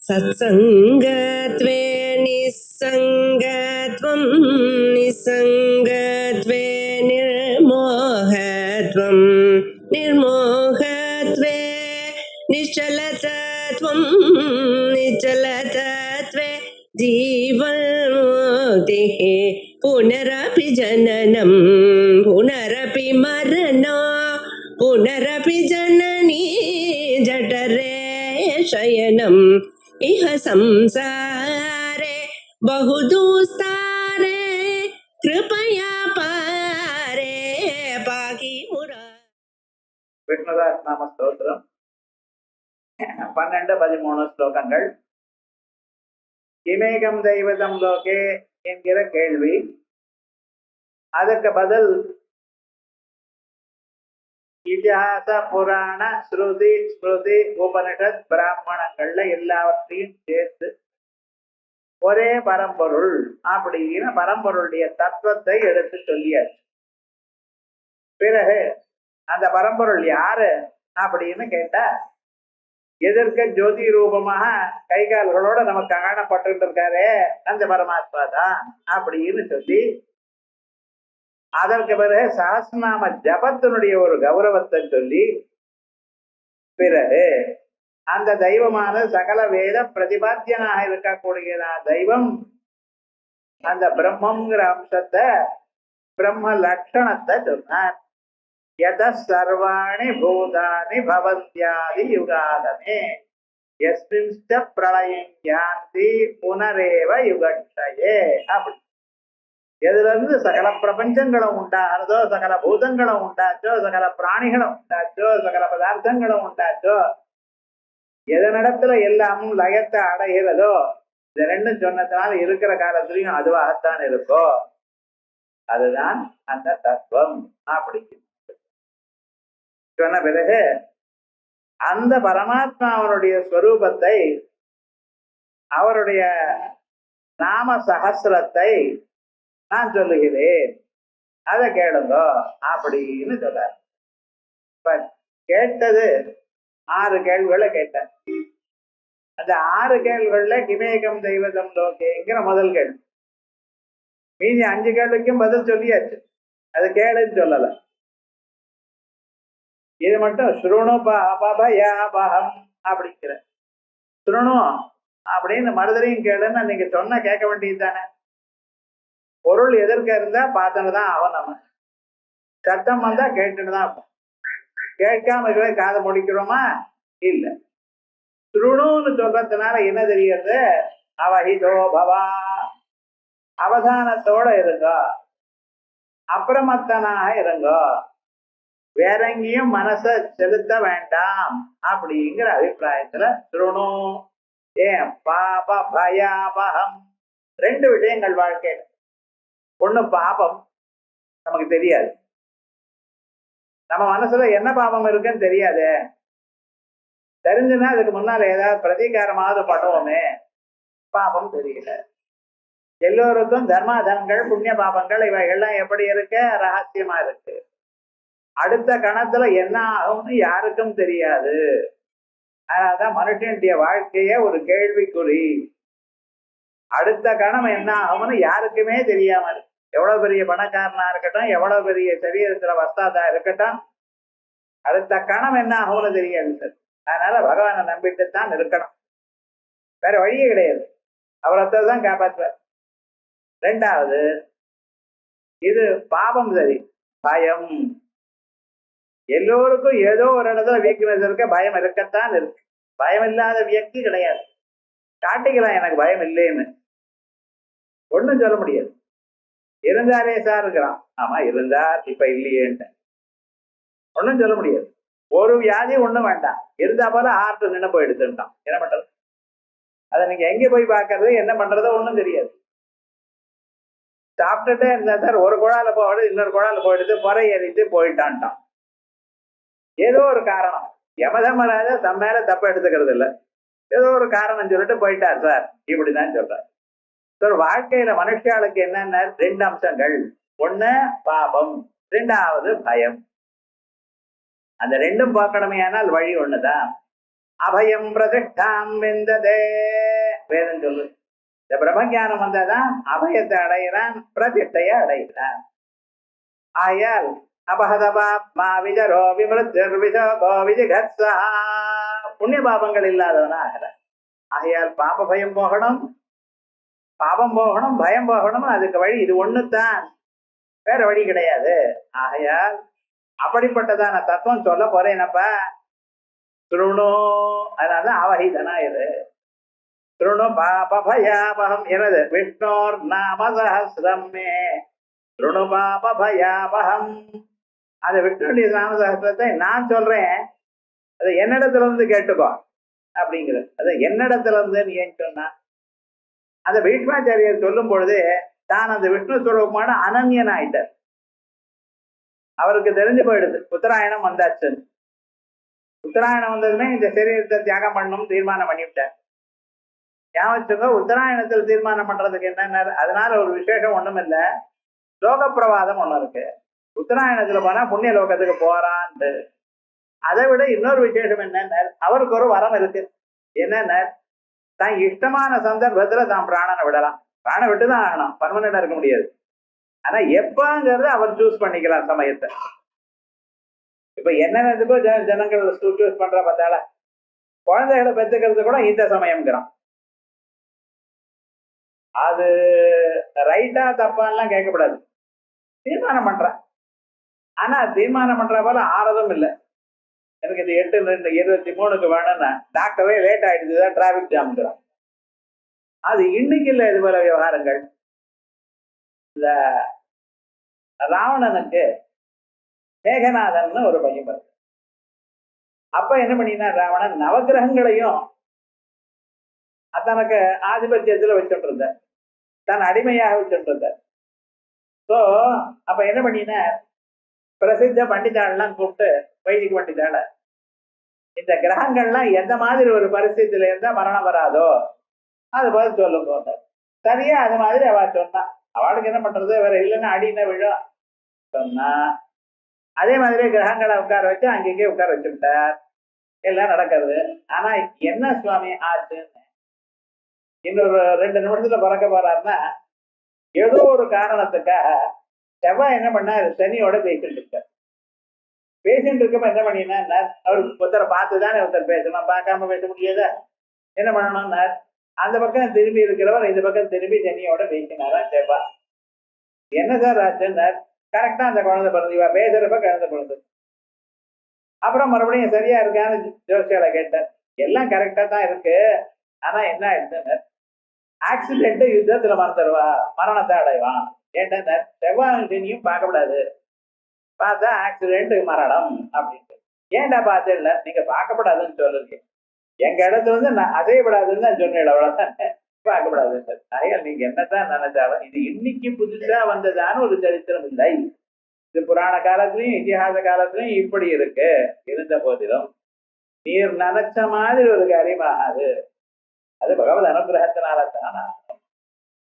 सत्सङ्गत्वे निस्सङ्गत्वं निस्सङ्गत्वे निर्मोहत्वं निर्मोहत्वे निश्चलतत्वं निश्चलतत्वे जीवन्मुक्तिः पुनरपि जननं पुनरपि मरणं पुनरपि जननी जठरे शयनम् इह संसारे बहुदुस्तारे कृपया पारे पाहि मुरा. விஷ்ணுதாஸ் நாம ஸ்தோத்திரம் 12-13 ஸ்லோகங்கள். கிமேகம் தெய்வதம் லோகே என்கிற கேள்வி, அதுக்கு பதில் இதிகாச புராண ஸ்ருதி ஸ்மிருதி உபனிஷத் பிராமணங்கள்ல எல்லாவற்றையும் சேர்த்து ஒரே பரம்பொருள் அப்படின்னு பரம்பொருளுடைய தத்துவத்தை எடுத்து சொல்லியாச்சு. பிறகு அந்த பரம்பொருள் யாரு அப்படின்னு கேட்டா, எதிர்க்க ஜோதி ரூபமாக கைகால்களோட நமக்கு காணப்பட்டு இருக்காரே அந்த பரமாத்மா தான் அப்படின்னு சொல்லி, அதற்கு பிறகு சஹஸ்ரநாம ஜபத்தினுடைய ஒரு கௌரவத்தை சொல்லி, பிறகு அந்த தெய்வமான சகல வேத பிரதிபாத்தியனாக இருக்கக்கூடிய தெய்வம் அந்த பிரம்மங்கிற அம்சத்தை பிரம்ம லட்சணத்தை சொன்னார். யத சர்வாணி பூதானி பவந்தியாதி யுகாதமே யஸ்மின்ஸ்ட பிரளயம் யாந்தி புனரேவ யுகட்சயே. அப்படி எதுல இருந்து சகல பிரபஞ்சங்களும் உண்டாகிறதோ, சகல பூதங்களும் உண்டாச்சோ, சகல பிராணிகளும் உண்டாச்சோ, சகல பதார்த்தங்களும் உண்டாச்சோ, எதனிடத்துல எல்லாமும் லயத்தை அடைகிறதோ, இந்த ரெண்டும் சொன்னதுனால இருக்கிற காலத்திலையும் அதுவாகத்தான் இருக்கோ, அதுதான் அந்த தத்துவம். அப்படி சொன்ன பிறகு அந்த பரமாத்மாவனுடைய ஸ்வரூபத்தை, அவருடைய நாம சகசிரத்தை நான் சொல்லுகிறேன், அதை கேளுங்க அப்படின்னு சொல்றார். கேட்டது 6 கேள்விகளை கேட்டேன். அந்த 6 கேள்விகள்ல கிமேகம் தெய்வதம் லோகேங்கிற முதல் கேள்வி. மீதி 5 கேள்விக்கும் பதில் சொல்லியாச்சு, அது கேளுன்னு சொல்லல. இது மட்டும் ஸ்ருணு பபயாபகம் அப்படிங்கிற ஸ்ருணு அப்படின்னு மறுதலையும் கேளுன்னு நீங்க சொன்ன கேட்க வேண்டியது தானே. பொருள் எதற்க இருந்தா பார்த்துன்னுதான் ஆகும். நம்ம சத்தம் வந்தா கேட்டுன்னுதான் ஆகும். கேட்காம இருக்கிற காதை முடிக்கிறோமா? இல்ல. ஸ்ருணுன்னு சொல்றதுனால என்ன தெரியுது? அவஹிதோ பவா, அவதானத்தோட இருங்கோ, அப்பிரமத்தனாக இருங்கோ, வேற எங்கேயும் மனசை செலுத்த வேண்டாம் அப்படிங்கிற அபிப்பிராயத்துல ஸ்ருணு. ஏன் பாப பயாபகம் 2 விஷயங்கள் வாழ்க்கையில. ஒண்ணு பாபம், நமக்கு தெரியாது, நம்ம மனசுல என்ன பாபம் இருக்குன்னு தெரியாது. தெரிஞ்சுன்னா அதுக்கு முன்னால ஏதாவது பிரதீகாரமாவது பண்ணுவோமே, பாபம் தெரியல. எல்லோருக்கும் தர்மாதனங்கள் புண்ணிய பாபங்கள் இவைகள்லாம் எப்படி இருக்கு? ரகசியமா இருக்கு. அடுத்த கணத்துல என்ன ஆகும்னு யாருக்கும் தெரியாது. அதனாலதான் மனுஷனுடைய வாழ்க்கைய ஒரு கேள்விக்குறி. அடுத்த கணம் என்ன ஆகும்னு யாருக்குமே தெரியாம இருக்கு. எவ்வளவு பெரிய பணக்காரனா இருக்கட்டும், எவ்வளவு பெரிய சரீரத்துல வஸ்தாதா இருக்கட்டும், அடுத்த கணம் என்ன ஆகும்னு தெரியாது. அதனால பகவானை நம்பிட்டு தான் இருக்கணும், வேற வழியே கிடையாது. அவரத்தை தான் காப்பாற்றுவார். 2வது, இது பாவம். சரி, பயம். எல்லோருக்கும் ஏதோ ஒரு இடத்துல வீக்னஸ் இருக்க, பயம் இருக்கத்தான் இருக்கு. பயம் இல்லாத வியக்தி கிடையாது. காட்டிக்கலாம் எனக்கு பயம் இல்லைன்னு, ஒன்னும் சொல்ல முடியாது. இருந்தாரே சார் இருக்கிறான், ஆமா இருந்தார், இப்ப இல்லையேன்ட்டு ஒன்னும் சொல்ல முடியாது. ஒரு வியாதி ஒண்ணும் வேண்டாம், இருந்தா போல ஹார்ட் நின்று போய் எடுத்துட்டான், என்ன பண்றது? அதை நீங்க எங்க போய் பாக்குறது, என்ன பண்றதோ ஒண்ணும் தெரியாது. சாப்பிட்டுட்டே இருந்தா சார், ஒரு குழால போயிடு, இன்னொரு குழால போயிடுது, பொறை ஏறிட்டு போயிட்டான்ட்டான். ஏதோ ஒரு காரணம். யமதமராஜ தம் மேல தப்ப எடுத்துக்கிறது இல்லை, ஏதோ ஒரு காரணம் சொல்லிட்டு போயிட்டார் சார், இப்படிதான் சொல்றார். வாழ்க்கையில மனுஷாளுக்கு என்னென்ன 2 அம்சங்கள். ஒண்ணு பாபம், 2வது பயம். அந்த 2ம் பார்க்கணுமே, ஆனால் வழி ஒண்ணுதான். அபயம் பிரதிஷ்டாம் விந்ததே. வேதம் சொல்லு, இந்த பிரம்மஞானம் வந்தாதான் அபயத்தை அடைகிறான், பிரதிஷ்டையை அடைகிறான். ஆயால் அபஹதபாத்மா விஜரோ விமிருத்திர் விசோகோ விஜிகத்ஸா, புண்ணிய பாபங்கள் இல்லாதவனா ஆகிறான். ஆகையால் பாப பயம் போகணும், பாபம் போகணும், பயம் போகணும். அதுக்கு வழி இது ஒண்ணுதான், வேற வழி கிடையாது. ஆகையால் அப்படிப்பட்டதான தத்துவம் சொல்ல போறேனப்பா. திருணோ, அதனால அவஹிதனா இது. திருணு பாபபயாபகம் எனது விஷ்ணோர் நாம சஹஸ்ரம் மே திருணு பாபபயாபகம். அந்த விஷ்ணுடைய நாம சஹஸ்ரத்தை நான் சொல்றேன், அது என்னிடத்துல இருந்து கேட்டுக்கோ அப்படிங்கிறது. அது என்னிடத்துல இருந்து ஏன் சொன்னா, அந்த பீஷ்மாச்சாரியர் சொல்லும் பொழுது தான் அந்த விஷ்ணு ஸ்வரூபமான அனன்யன் ஆயிட்டார். அவருக்கு தெரிஞ்சு போயிடுது உத்தராயணம் வந்தாச்சு. உத்தராயணம் வந்ததுமே இந்த சரீரத்தை தியாகம் பண்ணணும் தீர்மானம் பண்ணிவிட்டார். ஞாபகம், உத்தராயணத்தில் தீர்மானம் பண்றதுக்கு என்ன, அதனால ஒரு விசேஷம் ஒண்ணும் இல்லை, லோக பிரவாதம் ஒண்ணு இருக்கு. உத்தராயணத்துல போனா புண்ணிய லோகத்துக்கு போறான்ட்டு. அதை விட இன்னொரு விசேஷம் என்னன்னா, அவருக்கு ஒரு வரம் இருக்கு. என்னன்னா, தான் இஷ்டமான சந்தர்ப்பத்துல தான் பிராணனை விடலாம். பிராணம் விட்டுதான் ஆகணும், பர்மனண்டா இருக்க முடியாது. ஆனா எப்பங்கிறத அவர் சூஸ் பண்ணிக்கலாம் சமயத்தை. இப்ப என்னென்னதுக்கோ ஜனங்கள் சூஸ் பண்ற பார்த்தால, குழந்தைகளை பெற்றுக்கிறது கூட இந்த சமயம்ங்கிறான். அது ரைட்டா தப்பான்லாம் கேட்கக்கூடாது, தீர்மானம் பண்றான். ஆனா தீர்மானம் பண்ற போல ஆறதும் இல்லை. எனக்கு இது 8/2/23 வேணும்னா டாக்டரே லேட் ஆயிடுச்சுதான் டிராபிக் ஜாம்ங்கிறான். அது இன்னைக்கு இல்லை. இது போல விவகாரங்கள். இந்த ராவணனுக்கு மேகநாதன் ஒரு பையன் வருது. அப்ப என்ன பண்ணினா, ராவணன் நவகிரகங்களையும் தனக்கு ஆதிபத்தியத்துல வச்சுட்டு இருந்த, தன் அடிமையாக வச்சுட்டு இருந்த. ஸோ அப்ப என்ன பண்ணினா, பிரசித்த பண்டிதாள்லாம் கூப்பிட்டு, வைதிக பண்டிதாள, இந்த கிரகங்கள்லாம் எந்த மாதிரி ஒரு பரிசுத்தில இருந்தா மரணம் வராதோ அது போல சொல்லுங்க. சரியா அது மாதிரி அவ சொன்னா. அவளுக்கு என்ன பண்றது, வேற இல்லைன்னா அடினா விழும் சொன்னா. அதே மாதிரி கிரகங்களை உட்கார வச்சு அங்கங்கே உட்கார வச்சுட்டார். எல்லாம் நடக்கிறது. ஆனா என்ன சுவாமி ஆச்சுன்னு, இன்னொரு 2 நிமிஷத்துல பிறக்க போறாருன்னா, ஏதோ ஒரு காரணத்துக்காக செவ்வாய் என்ன பண்ணா, சனியோட பேசிட்டு இருக்கார். பேசிட்டு இருக்கப்ப என்ன பண்ணினா, அவருக்கு ஒருத்தரை பார்த்துதானே ஒருத்தர் பேசணும், பார்க்காம பேச முடியாதா? என்ன பண்ணணும்னா, அந்த பக்கம் திரும்பி இருக்கிறவர் இந்த பக்கம் திரும்பி சனியோட பேசினாரா செவ்வாய். என்ன சார் ஆச்சுன்னா, கரெக்டா அந்த குழந்தை பிறந்து, இவ பேசுறப்ப குழந்தை பிறந்து. அப்புறம் மறுபடியும் சரியா இருக்கான்னு ஜோசியால கேட்டார். எல்லாம் கரெக்டா தான் இருக்கு, ஆனா என்ன ஆயிடுச்சு, ஆக்சிடென்ட் யுத்தத்துல மறந்துடுவா, மரணத்தை அடைவான். ஏன்டா, செவ்வாய் சனியும் பார்க்கக்கூடாது, பார்த்தா ஆக்சிடென்ட் மரணம் அப்படின்ட்டு. ஏன்டா பார்த்து இல்லை, நீங்க பார்க்கப்படாதுன்னு சொல்லுங்க, எங்க இடத்துல வந்து நான் அசையப்படாதுன்னு தான் சொன்னேன், அவ்வளவுதான், பார்க்கப்படாது. ஆகையால் நீங்க என்னதான் நினைச்சாலும் இது இன்னைக்கு புதுசா வந்ததான ஒரு சரித்திரம் இல்லை. இது புராண காலத்திலையும் இதிகாச காலத்திலையும் இப்படி இருக்கு. இருந்த போதிலும் நீர் நினைச்ச மாதிரி ஒரு காரியமாகாது. அது பகவத் அனுகிரகத்தினால தான்.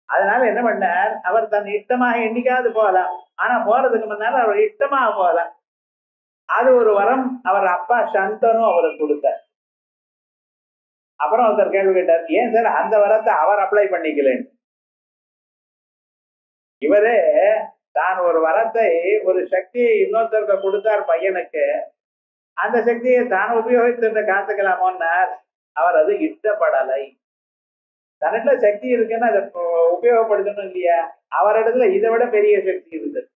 அதனால என்ன பண்ணார், அவர் தன் இஷ்டமாக என்னைக்காவது போகலாம். ஆனா போறதுக்கு முன்னால அவர் இஷ்டமாக போகலாம். அது ஒரு வரம் அவர் அப்பா சந்தனும் அவருக்கு கொடுத்தார். அப்புறம் ஒருத்தர் கேள்வி கேட்டார், ஏன் சார் அந்த வரத்தை அவர் அப்ளை பண்ணிக்கலன்னு. இவரே தான் ஒரு வரத்தை, ஒரு சக்தியை இன்னொருத்தருக்கு கொடுத்தார் பையனுக்கு, அந்த சக்தியை தான் உபயோகித்து காத்துக்கலாமோன்னார். அவர் அது இஷ்டப்படலை. தன்னிடத்துல சக்தி இருக்குன்னு அதை உபயோகப்படுத்தணும் இல்லையா? அவரிடத்துல இதை விட பெரிய சக்தி இருந்தது.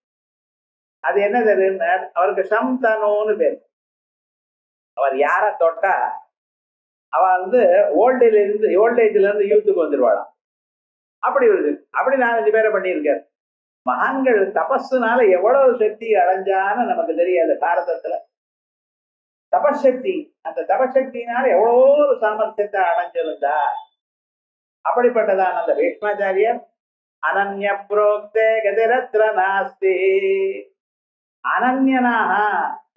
அது என்ன தெரியுதுன்னா, அவருக்கு சம்தனோன்னு பேர். அவர் யார தொட்டா அவ வந்து ஓல்டேஜ்ல இருந்து யூத்துக்கு வந்துருவாளாம். அப்படி வருது. அப்படி 4-5 பேரை பண்ணியிருக்காரு. மகான்கள் தபஸுனால எவ்வளவு சக்தி அடைஞ்சான்னு நமக்கு தெரியாது. பாரதத்துல தபசக்தி, அந்த தபசக்தினால எவ்வளோ ஒரு சாமர்த்தியத்தை அடைஞ்சிருந்தா. அப்படிப்பட்டதான் அந்த பீஷ்மாச்சாரியர். அனன்ய புரோக்தே கதிரத்ர நாஸ்தி, அனன்யனாக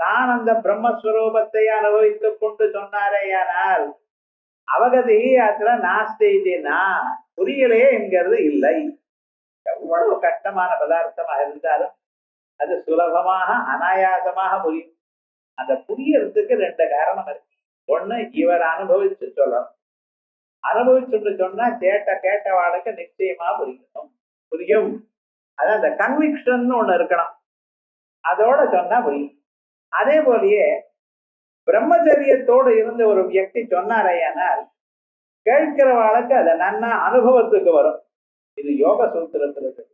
தான் அந்த பிரம்மஸ்வரூபத்தை அனுபவித்துக் கொண்டு சொன்னாரேயானால் அவகதி அத்திர நாஸ்தினா, புரியலே என்கிறது இல்லை. எவ்வளவு கஷ்டமான பதார்த்தமாக இருந்தாலும் அது சுலபமாக அனாயாசமாக புரியும். அந்த புரியறதுக்கு 2 காரணம் இருக்கு. ஒண்ணு இவர் அனுபவிச்சு சொல்லணும். அனுபவிச்சுட்டு சொன்னா கேட்டவாளுக்கு நிச்சயமா புரியும். அதான் அந்த கன்விக்ஷன் ஒண்ணு இருக்கணும். அதோட சொன்னா புரியும். அதே போலயே பிரம்மச்சரியத்தோடு இருந்த ஒரு வியக்தி சொன்னாரையானால் கேட்கிறவாளுக்கு அதை நன்னா அனுபவத்துக்கு வரும். இது யோக சூத்திரத்துல இருக்கு.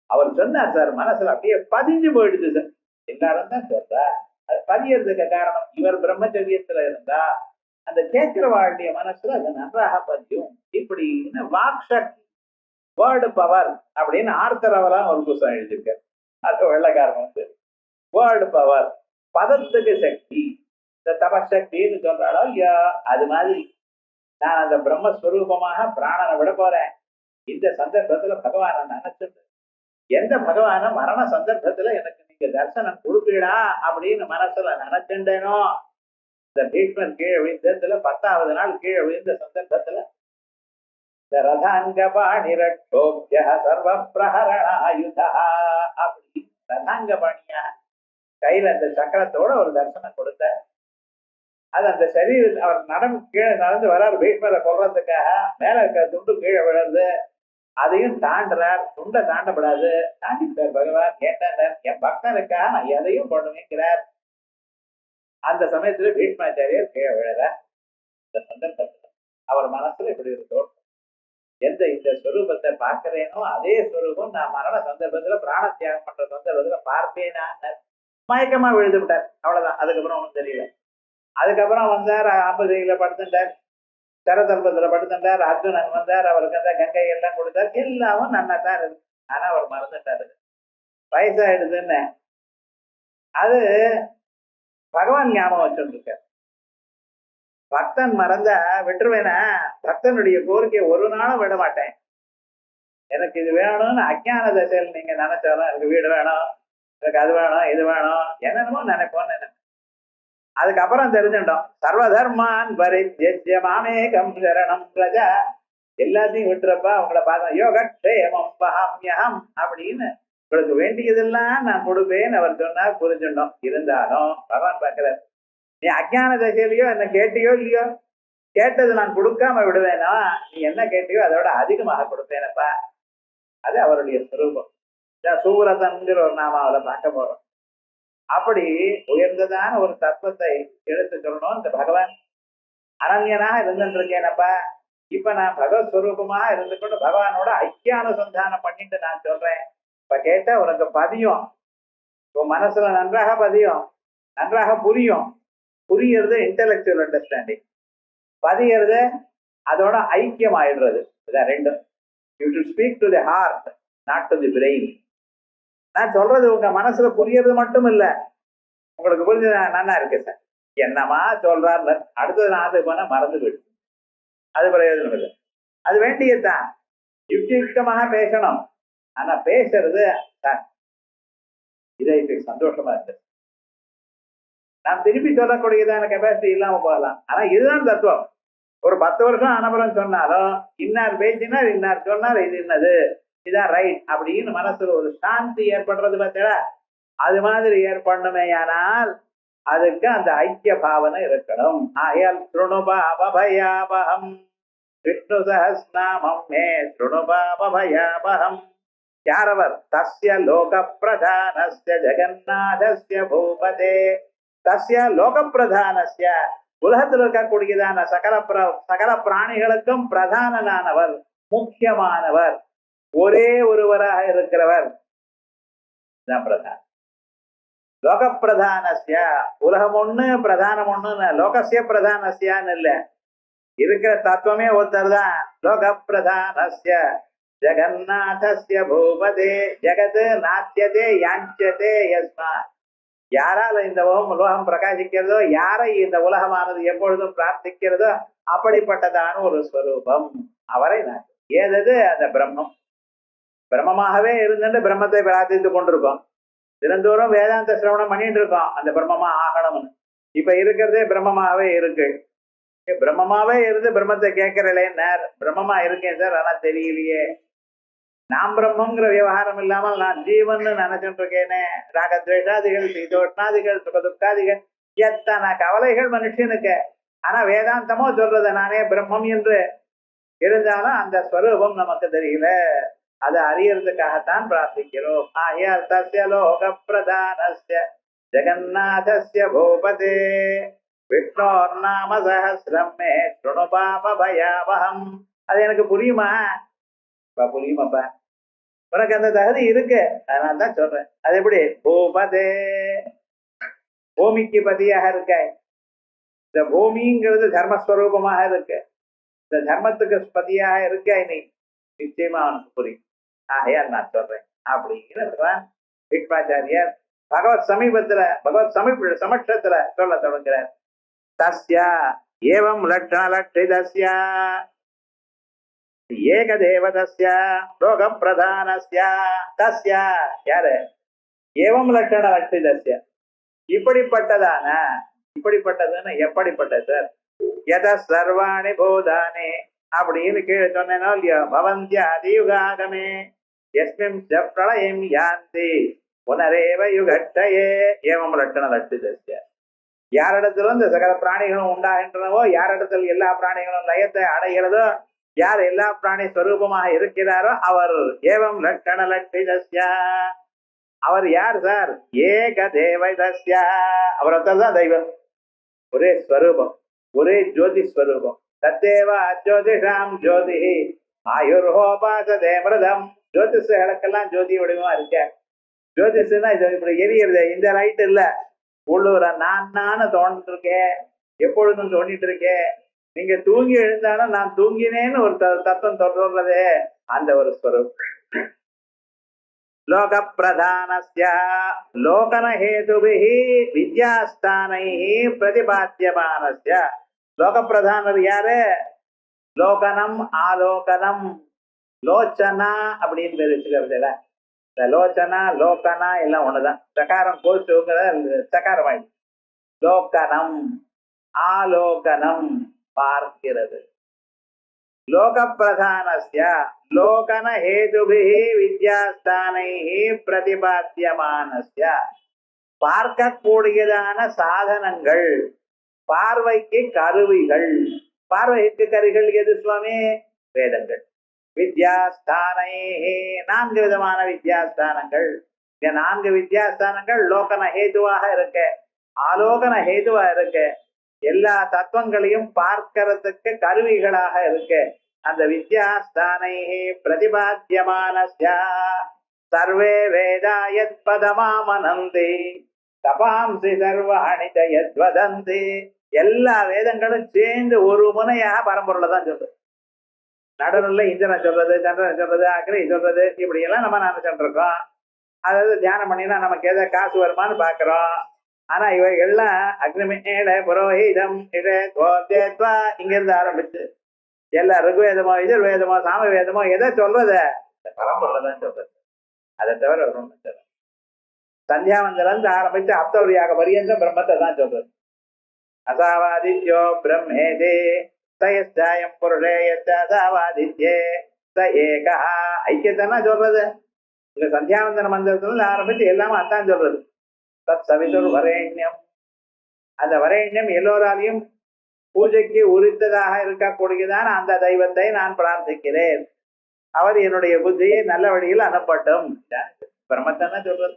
அவர் சொன்னார் சார், மனசுல அப்படியே பதிஞ்சு போயிடுது சார். எல்லாரும் தான் சொல்றார். அது பதியறதுக்கு காரணம் இவர் பிரம்மச்சரியத்துல இருந்தா அந்த கேட்கிறவாளுடைய மனசுல அது நன்றாக பதியும். இப்படின்னு வாக்சக்தி, வேர்டு பவர் அப்படின்னு ஆர்த்தரவெல்லாம் ஒரு புத்தகம் எழுதியிருக்காரு. அது வெள்ளக்காரன் வேர்டு பவர், பதத்துக்கு சக்தி. இந்த தபசக்தின்னு சொல்றாளோ இல்லையா, அது மாதிரி நான் அந்த பிரம்மஸ்வரூபமாக பிராணனை விட போறேன். இந்த சந்தர்ப்பத்துல பகவானை நினைச்சுட்டு எந்த பகவான மரண சந்தர்ப்பத்துல எனக்கு நீங்க தரிசனம் கொடுப்பீடா அப்படின்னு மனசுல நினைச்சுட்டேனோ, இந்த பீஷ்மர் கீழே விழுந்ததுல 10வது நாள் கீழே விழுந்த சந்தர்ப்பத்துல இந்த ரதாங்கபாணிரட்சோப்ய சர்வ பிரஹரணாயுதா அப்படி ரதாங்கபாணியா கையில அந்த சக்கரத்தோட ஒரு தரிசனம் கொடுத்தார். அது அந்த சரீரத்தை அவர் கீழே நடந்து வர்றார் பீஷ்மரை கொல்றதுக்காக. மேல இருக்க துண்டு கீழே விழுந்து அதையும் தாண்டுறார். துண்டை தாண்டப்படாது, தாண்டிட்டார் பகவான். கேட்டார், என் பக்தனுக்காக நான் எதையும் பண்ணுவேங்கிறார். அந்த சமயத்துல பீஷ்மாச்சாரியர் கீழே விழுறார். இந்த சந்தர்ப்பத்துல அவர் மனசுல இப்படி ஒரு தோற்றம், எந்த இந்த ஸ்வரூபத்தை பார்க்கிறேனோ அதே ஸ்வரூபம் நான் மரண சந்தர்ப்பத்துல பிராண தியாகம் பண்ற சந்தர்ப்பத்துல பார்ப்பேனா. மயக்கமா விழுந்து விட்டார். அவ்வளவுதான். அதுக்கப்புறம் ஒன்றும் தெரியல. அதுக்கப்புறம் வந்தார், ஆம்பதியில படுத்துட்டார், சரதர்பத்துல படுத்துட்டார். அர்ஜுனன் வந்தார், அவருக்கு அந்த கங்கை எல்லாம் கொடுத்தார். எல்லாமும் நன்னா தான் இருக்கு. ஆனா அவர் மறந்துட்டாரு, வயசாயிடுதுன்னு. அது பகவான் ஞாபகம் வச்சுருக்கார். பக்தன் மறந்தா விட்டுருவேனா? பக்தனுடைய கோரிக்கையை ஒரு நாளும் விட மாட்டேன். எனக்கு இது வேணும்னு அஜ்ஞான தசையில் நீங்க நினைச்சாலும் எனக்கு வீடு வேணும், எனக்கு அது வேணும், இது வேணும், என்னென்னமோ நினைப்போன்னு. அதுக்கப்புறம் தெரிஞ்சுட்டோம், சர்வதர்மான் பரித்யஜ்ய மாமேகம் சரணம் பிரஜா. எல்லாத்தையும் விட்டுறப்பா உங்களை பார்த்தோம், யோகக்ஷேமம் பஹாம்யஹம் அப்படின்னு உங்களுக்கு வேண்டியதெல்லாம் நான் கொடுப்பேன்னு அவர் சொன்னார். புரிஞ்சுட்டோம். இருந்தாலும் பகவான் பார்க்கிறார், நீ அஜ்ஞான தசையிலையோ என்ன கேட்டியோ இல்லையோ, கேட்டது நான் கொடுக்காம விடுவேனா? நீ என்ன கேட்டியோ அதோட அதிகமாக கொடுப்பேனப்பா. அது அவருடைய சுரூபம். சூரதன்கிற ஒரு நாமாவில பார்க்க போறோம். அப்படி உயர்ந்ததான ஒரு தத்துவத்தை எடுத்து சொல்லணும். இந்த பகவான் அரண்யனாக இருந்துட்டு இருக்கேனப்பா. இப்ப நான் பகவத் ஸ்வரூபமா இருந்து கொண்டு பகவானோட ஐக்கியானுசந்தானம் பண்ணிட்டு நான் சொல்றேன். இப்ப கேட்டா உனக்கு பதியும், உன் மனசுல நன்றாக பதியும், நன்றாக புரியும். புரியறது இன்டெலெக்சுவல் அண்டர்ஸ்டாண்டிங், பதியறது அதோட ஐக்கியம் ஆயிடுறது. இதான் ரெண்டும். You should speak to the heart, not to the brain. நான் சொல்றது உங்க மனசுல புரியறது மட்டும் இல்ல, உங்களுக்கு புரிஞ்சு நன்னா இருக்கு சார், என்னமா சொல்றாரு. அடுத்தது நான் அது போனா மறந்து போயிடுச்சு, அது பிரயோஜனம் இல்லை. அது வேண்டியதுதான், யுக்தியுக்தமாக பேசணும். ஆனா பேசுறது இதை சந்தோஷமா இருக்கு. நான் திருப்பி சொல்லக்கூடியதான கெப்பாசிட்டி இல்லாம போகலாம். ஆனா இதுதான் தத்துவம். ஒரு 10 வருஷம் அனபரம் சொன்னாலும் இன்னார் பேசினார், இன்னார் சொன்னார், இது என்னது, இதான் ரைட் அப்படின்னு மனசுல ஒரு சாந்தி ஏற்படுறது பார்த்தா, அது மாதிரி ஏற்படணுமேயானால் அதுக்கு அந்த ஐக்கிய பாவனை இருக்கணும். ஆயால் ஸ்ருணுபாபயாபகம் விஷ்ணு சஹஸ்நாமம் மே ஸ்ருணுபாபயாபகம். யாரவர்? தஸ்ய லோக பிரதானஸ்ய ஜெகநாதஸ்ய பூபதே. தஸ்ய லோக பிரதானஸ்ய, உலகத்தில் இருக்கக்கூடியதான சகல பிராணிகளுக்கும் பிரதானனானவர், முக்கியமானவர், ஒரே ஒருவராக இருக்கிறவர் தான் பிரதான. லோக பிரதானஸ்ய, உலகம் ஒண்ணு பிரதானம் ஒண்ணுன்னு, லோகசிய பிரதானஸ்யான்னு இல்ல, இருக்கிற தத்துவமே ஒருத்தர் தான். லோக பிரதானஸ்ய ஜெகநாதஸ்ய பூபதே. ஜெகத் நாத்தியதே யாஞ்சியதே யஸ்மா. யாரால இந்த உலகம் பிரகாசிக்கிறதோ, யாரை இந்த உலகமானது எப்பொழுதும் பிரார்த்திக்கிறதோ அப்படிப்பட்டதான ஒரு ஸ்வரூபம் அவரை நான். ஏதது? அந்த பிரம்மம். பிரம்மமாகவே இருந்துட்டு பிரம்மத்தை பிரார்த்தித்து கொண்டிருக்கோம். தினந்தோறும் வேதாந்த சிரவணம் பண்ணிட்டு இருக்கோம், அந்த பிரம்மமா ஆகணும்னு. இப்ப இருக்கிறதே பிரம்மமாகவே இருக்கு. பிரம்மமாவே இருந்து பிரம்மத்தை கேட்கிறேன், பிரம்மமா இருக்கேன் சார், ஆனா தெரியலையே. நான் பிரம்மங்கிற விவகாரம் இல்லாமல் நான் ஜீவன் நினைச்சுட்டு இருக்கேனே. ராகத்வேஷாதிகள், சீதோஷ்ணாதிகள், சுக துக்காதிகள் எத்தனை கவலைகள் மனுஷனுக்கு. ஆனா வேதாந்தமோ சொல்றது நானே பிரம்மம் என்று. இருந்தாலும் அந்த ஸ்வரூபம் நமக்கு தெரியல. அதை அறியறதுக்காகத்தான் பிரார்த்திக்கிறோம். ஆயால் தஸ்ய லோக பிரதானஸ்ய ஜெகநாதஸ்ய பூபதே விஷ்ணோர் நாம சஹஸ்ரம் மே ஸ்ருணு பாப பயாவஹம். அது எனக்கு புரியுமா? புரியுமாப்பா, உனக்கு அந்த தகுதி இருக்கு, அதனால தான் சொல்றேன். அது எப்படி? பூபதே, பூமிக்கு பதியாக இருக்க. இந்த பூமிங்கிறது தர்மஸ்வரூபமாக இருக்கு. இந்த தர்மத்துக்கு பதியாக இருக்க நீ, நிச்சயமா அவனுக்கு புரியும். ஆகையால் நான் சொல்றேன் அப்படின்னு பீஷ்மாச்சாரியர் பகவத் சமீபத்துல, பகவத் சமட்சத்துல சொல்ல தொடங்குறார். தஸ்யா ஏவம் லட்சண லட்சிதஸ்ய ஏகதேவதஸ்ய லோக பிரதானஸ்ய தஸ்ய, யாரு? ஏவம் லட்சண லட்சிதஸ்ய, இப்படிப்பட்டதான, இப்படிப்பட்டதுன்னு எப்படிப்பட்டது சார்? எத சர்வாணி பூதானே அப்படின்னு கீழே சொன்னேனோ இல்லையோ, பவந்தியாதி யுகாகமே எஸ்மின் பிரளயம் யாந்தி புனரேவ யுகட்டயே ஏவம் லட்சண லட்சிதஸ்ய. யாரிடத்துல இந்த சகல பிராணிகளும் உண்டாகின்றனவோ, யாரிடத்தில் எல்லா பிராணிகளும் லயத்தை அடைகிறதோ, யார் எல்லா பிராணி ஸ்வரூபமாக இருக்கிறாரோ அவர் ஏவம் லட்சண லட்சிதஸ்ய. அவர் யார் சார்? ஏக தேவதஸ்ய, அவர் தான் தெய்வம். ஒரே ஸ்வரூபம், ஒரே ஜோதி ஸ்வரூபம். தத்தேவ அஜோதிஷாம் ஜோதி ஆயுர்ஹோபாசதே மிருதம். ஜோதிஷர்களுக்கெல்லாம் ஜோதி வடிவமா இருக்க. ஜோதிஷன்னா இது இப்படி எரியறது, இந்த லைட் இல்ல, உள்ளூர நான் தோண்டிருக்கேன், எப்பொழுதும் தோண்டிட்டு இருக்கேன். நீங்க தூங்கி எழுந்தாலும் நான் தூங்கினேன்னு ஒரு தத்துவம் தொடர்றதே, அந்த ஒரு ஸ்வரூபம். லோக பிரதானஸ்ய லோகன ஹேதுபிஹி வித்யாஸ்தானைஹி பிரதிபாத்தியமானஸ்ய. லோக பிரதானர் யாரு? லோகனம் ஆலோகனம் லோச்சனா அப்படின்னு பேர் வச்சுக்கிறதுல. இந்த லோச்சனா லோகனா எல்லாம் ஒண்ணுதான். சகாரம் கோஷுங்கிற சகாரம் ஆயிடுச்சு. லோகனம் ஆலோகனம் பார்க்கிறது. லோக பிரதானஸ்ய லோகன ஹேதுபிஹி வித்யாஸ்தானைஹி பிரதிபாத்தியமானஸ்ய. பார்க்கக்கூடியதான சாதனங்கள், பார்வைக்கு கருவிகள். பார்வைக்கு கருவிகள் எது சுவாமி? வேதங்கள். வித்யாஸ்தானைஹி, 4 விதமான வித்யாஸ்தானங்கள். இந்த 4 வித்யாஸ்தானங்கள் லோகன ஹேதுவாக இருக்கு, ஆலோகன ஹேதுவா இருக்கு. எல்லா தத்துவங்களையும் பார்க்கறதுக்கு கருவிகளாக இருக்கு. அந்த வித்யாஸ்தானைஹி பிரதிபாத்தியமானஸ்ய சர்வே வேதா யத் பதமாமனந்தி தபாம்சி சர்வாணி யத் வதந்தி. எல்லா வேதங்களும் சேர்ந்து ஒரு முனையாக பரம்பொருளை தான் சொல்றது. நடுவில் இந்திரன் சொல்றது, சந்திரன் சொல்றது, அக்னி சொல்றது, இப்படி எல்லாம் நம்ம நினைச்சுட்டு இருக்கோம். அதாவது தியானம் பண்ணினா நமக்கு ஏதோ காசு வருமானு பாக்குறோம். ஆனா இவைகள்லாம் அக்னிமேல புரோஹிதம் இங்க இருந்து ஆரம்பிச்சு எல்லா ருக்வேதமோ எதிர்வேதமோ சாமவேதமோ எதை சொல்றத பரம்பொருளதான் சொல்றது. அதை தவிர ஒன்றும் சொல்ல. சந்தியாவந்தில இருந்து ஆரம்பிச்சு அப்தவரியாக பரியந்தம் பிரம்மத்தை தான் சொல்றது. அசாவாதித்யோ பிரம்மேதே தயஸ்தாயம் புருஷே அசாவாதித்யே ச ஏகா. ஐக்கியத்தானா சொல்றது. இந்த சந்தியாவந்தன மந்திரத்துல ஆரம்பிச்சு எல்லாமே அதான் சொல்றது. தத் சவிதுர் வரேண்யம். அந்த வரேண்யம் எல்லோராலையும் பூஜைக்கு உரித்ததாக இருக்கக்கூடியதான அந்த தெய்வத்தை நான் பிரார்த்திக்கிறேன். அவர் என்னுடைய புத்தியை நல்ல வழியில் அனுப்பட்டும். பிரம்மத்தான சொல்றது.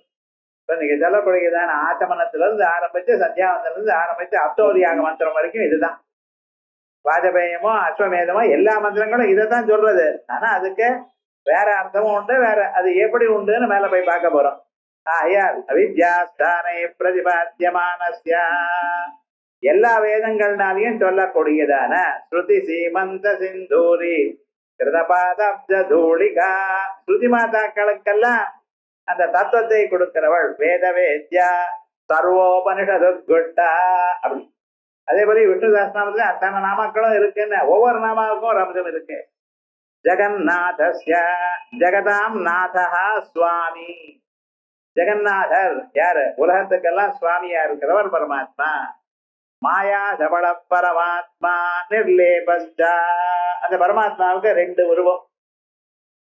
இப்ப நீங்க சொல்லக்கூடியதான ஆச்சமனத்துல இருந்து ஆரம்பிச்சு சந்தியாவந்தத்துல இருந்து ஆரம்பிச்சு அப்தோரியாக மந்திரம் வரைக்கும் இதுதான். வாஜபேயமோ அஸ்வமேதமோ எல்லா மந்திரங்களும் இதைத்தான் சொல்றது. ஆனா அதுக்கு வேற அர்த்தமும் உண்டு, வேற அது எப்படி உண்டுன்னு மேல போய் பார்க்க போறோம். ஆயால் அவித்யாஸ்தானை பிரதிபாத்தியமானஸ்ய எல்லா வேதங்கள்னாலையும் சொல்லக்கூடியதான ஸ்ருதி சீமந்த சிந்தூரி கிருதபாதூளிகா. ஸ்ருதி மாதாக்களுக்கெல்லாம் அந்த தத்துவத்தை கொடுக்கிறவள் வேத வேத்யா சர்வோபனிஷதுட்டா அப்படி. அதே போல விஷ்ணு சஹஸ்ரநாமத்துல அத்தனை நாமாக்களும் இருக்குன்னு ஒவ்வொரு நாமாவுக்கும் ஒரு அம்சம் இருக்கு. ஜெகநாதஸ்ய ஜெகதாம் நாதா சுவாமி. ஜெகநாதர் யாரு? உலகத்துக்கெல்லாம் சுவாமியா இருக்கிறவர் பரமாத்மா. மாயா சபல பரமாத்மா நிர்லேபஸ்டா. அந்த பரமாத்மாவுக்கு 2 உருவம்.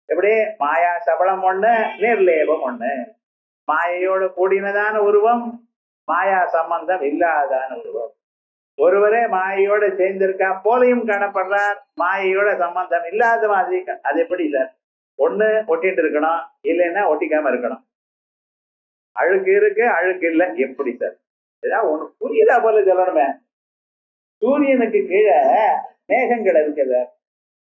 எப்படி? மாயா சபலம் ஒண்ணு, நிர்லேபம் ஒண்ணு. மாயையோடு கூடினதான உருவம், மாயா சம்பந்தம் இல்லாதான ஒருவர். ஒருவரே மாயையோட சேர்ந்திருக்கா போலையும் காணப்படுறார், மாயையோட சம்பந்தம் இல்லாத மாதிரி. அது எப்படி சார்? ஒண்ணு ஒட்டிட்டு இருக்கணும், இல்லைன்னா ஒட்டிக்காம இருக்கணும். அழுக்கு இருக்கு, அழுக்கு இல்லை, எப்படி சார்? ஏதாவது ஒண்ணு புரியுதா போல சொல்லணுமே. சூரியனுக்கு கீழே மேகங்கள் இருக்குது.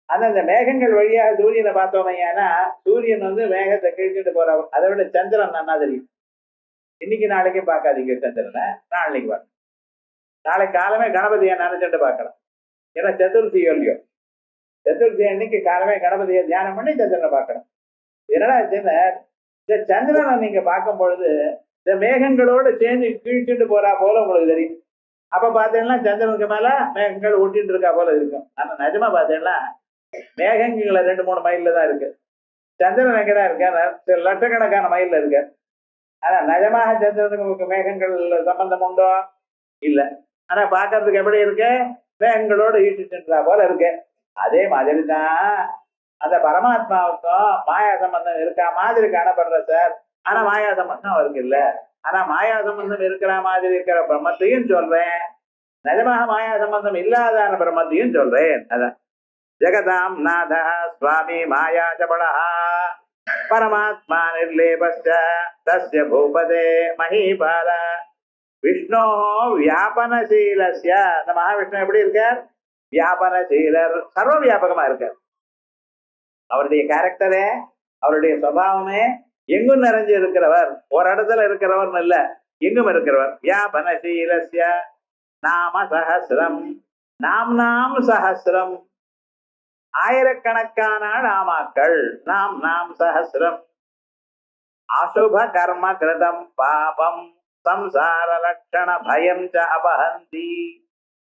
அந்த மேகங்கள் வழியா சூரியனை பார்த்தோமையானா சூரியன் மேகத்தை கிழிச்சுட்டு போறவர். அதை விட சந்திரன் நன்னா தெரியும். இன்னைக்கு நாளைக்கு பார்க்காதீங்க சந்திரனை, நாளைக்கு பார்க்க. நாளைக்கு காலமே கணபதியை நினைச்சுட்டு பார்க்கலாம். ஏன்னா சதுர்த்தி இல்லையோ, சதுர்த்தி அன்னைக்கு காலமே கணபதியை தியானம் பண்ணி சந்திரனை பார்க்கணும். என்னடா இந்த சந்திரனை நீங்க பார்க்கும் பொழுது இந்த மேகங்களோட சேர்ந்து கீழ்ச்சிட்டு போறா போல உங்களுக்கு தெரியும். அப்ப பாத்தீங்கன்னா சந்திரனுக்கு மேல மேகங்கள் ஒட்டிட்டு இருக்கா போல இருக்கும். ஆனா நிஜமா பாத்தீங்கன்னா மேகங்களை 2-3 மைல்ல தான் இருக்கு. சந்திரன் எங்கடா இருக்க? லட்சக்கணக்கான மைல்ல இருக்கு. ஆனா நிஜமாக சந்திரனுக்கு மேகங்கள் சம்பந்தம் உண்டோ? இல்ல. ஆனா பாக்குறதுக்கு எப்படி இருக்கு? மேகங்களோட ஈட்டுன்றா போல இருக்கு. அதே மாதிரி தான் அந்த பரமாத்மாவுக்கும் மாயா சம்பந்தம் இருக்கா மாதிரி காணப்படுற சார். ஆனா மாயா சம்பந்தம் அவருக்கு இல்ல. ஆனா மாயா சம்பந்தம் இருக்கிற மாதிரி இருக்கிற பிரம்மத்தையும் சொல்றேன், நிஜமாக மாயா சம்பந்தம் இல்லாதான பிரம்மத்தையும் சொல்றேன். அதான் ஜெகதாம் நாத சுவாமி மாயா சபலா பரமாத்மா நிர்லேபஸ்ய தஸ்ய பூபதே மஹீபால விஷ்ணோ வியாபனசீலஸ்ய. அந்த மகாவிஷ்ணு எப்படி இருக்கார்? வியாபனசீலர், சர்வ வியாபகமா இருக்கார். அவருடைய கேரக்டரே, அவருடைய சுபாவமே எங்கும் நிறைஞ்சு இருக்கிறவர். ஒரு இடத்துல இருக்கிறவர் இல்ல, எங்கும் இருக்கிறவர். வியாபனசீலஸ்ய நாம சஹஸ்ரம், நாம் சஹஸ்ரம், ஆயிரக்கணக்கான நாமாக்கள். நாம் சஹஸ்ரம். அசுப கர்ம கிருதம் பாபம் சம்சார லட்சண பயம் ச அபஹந்தி.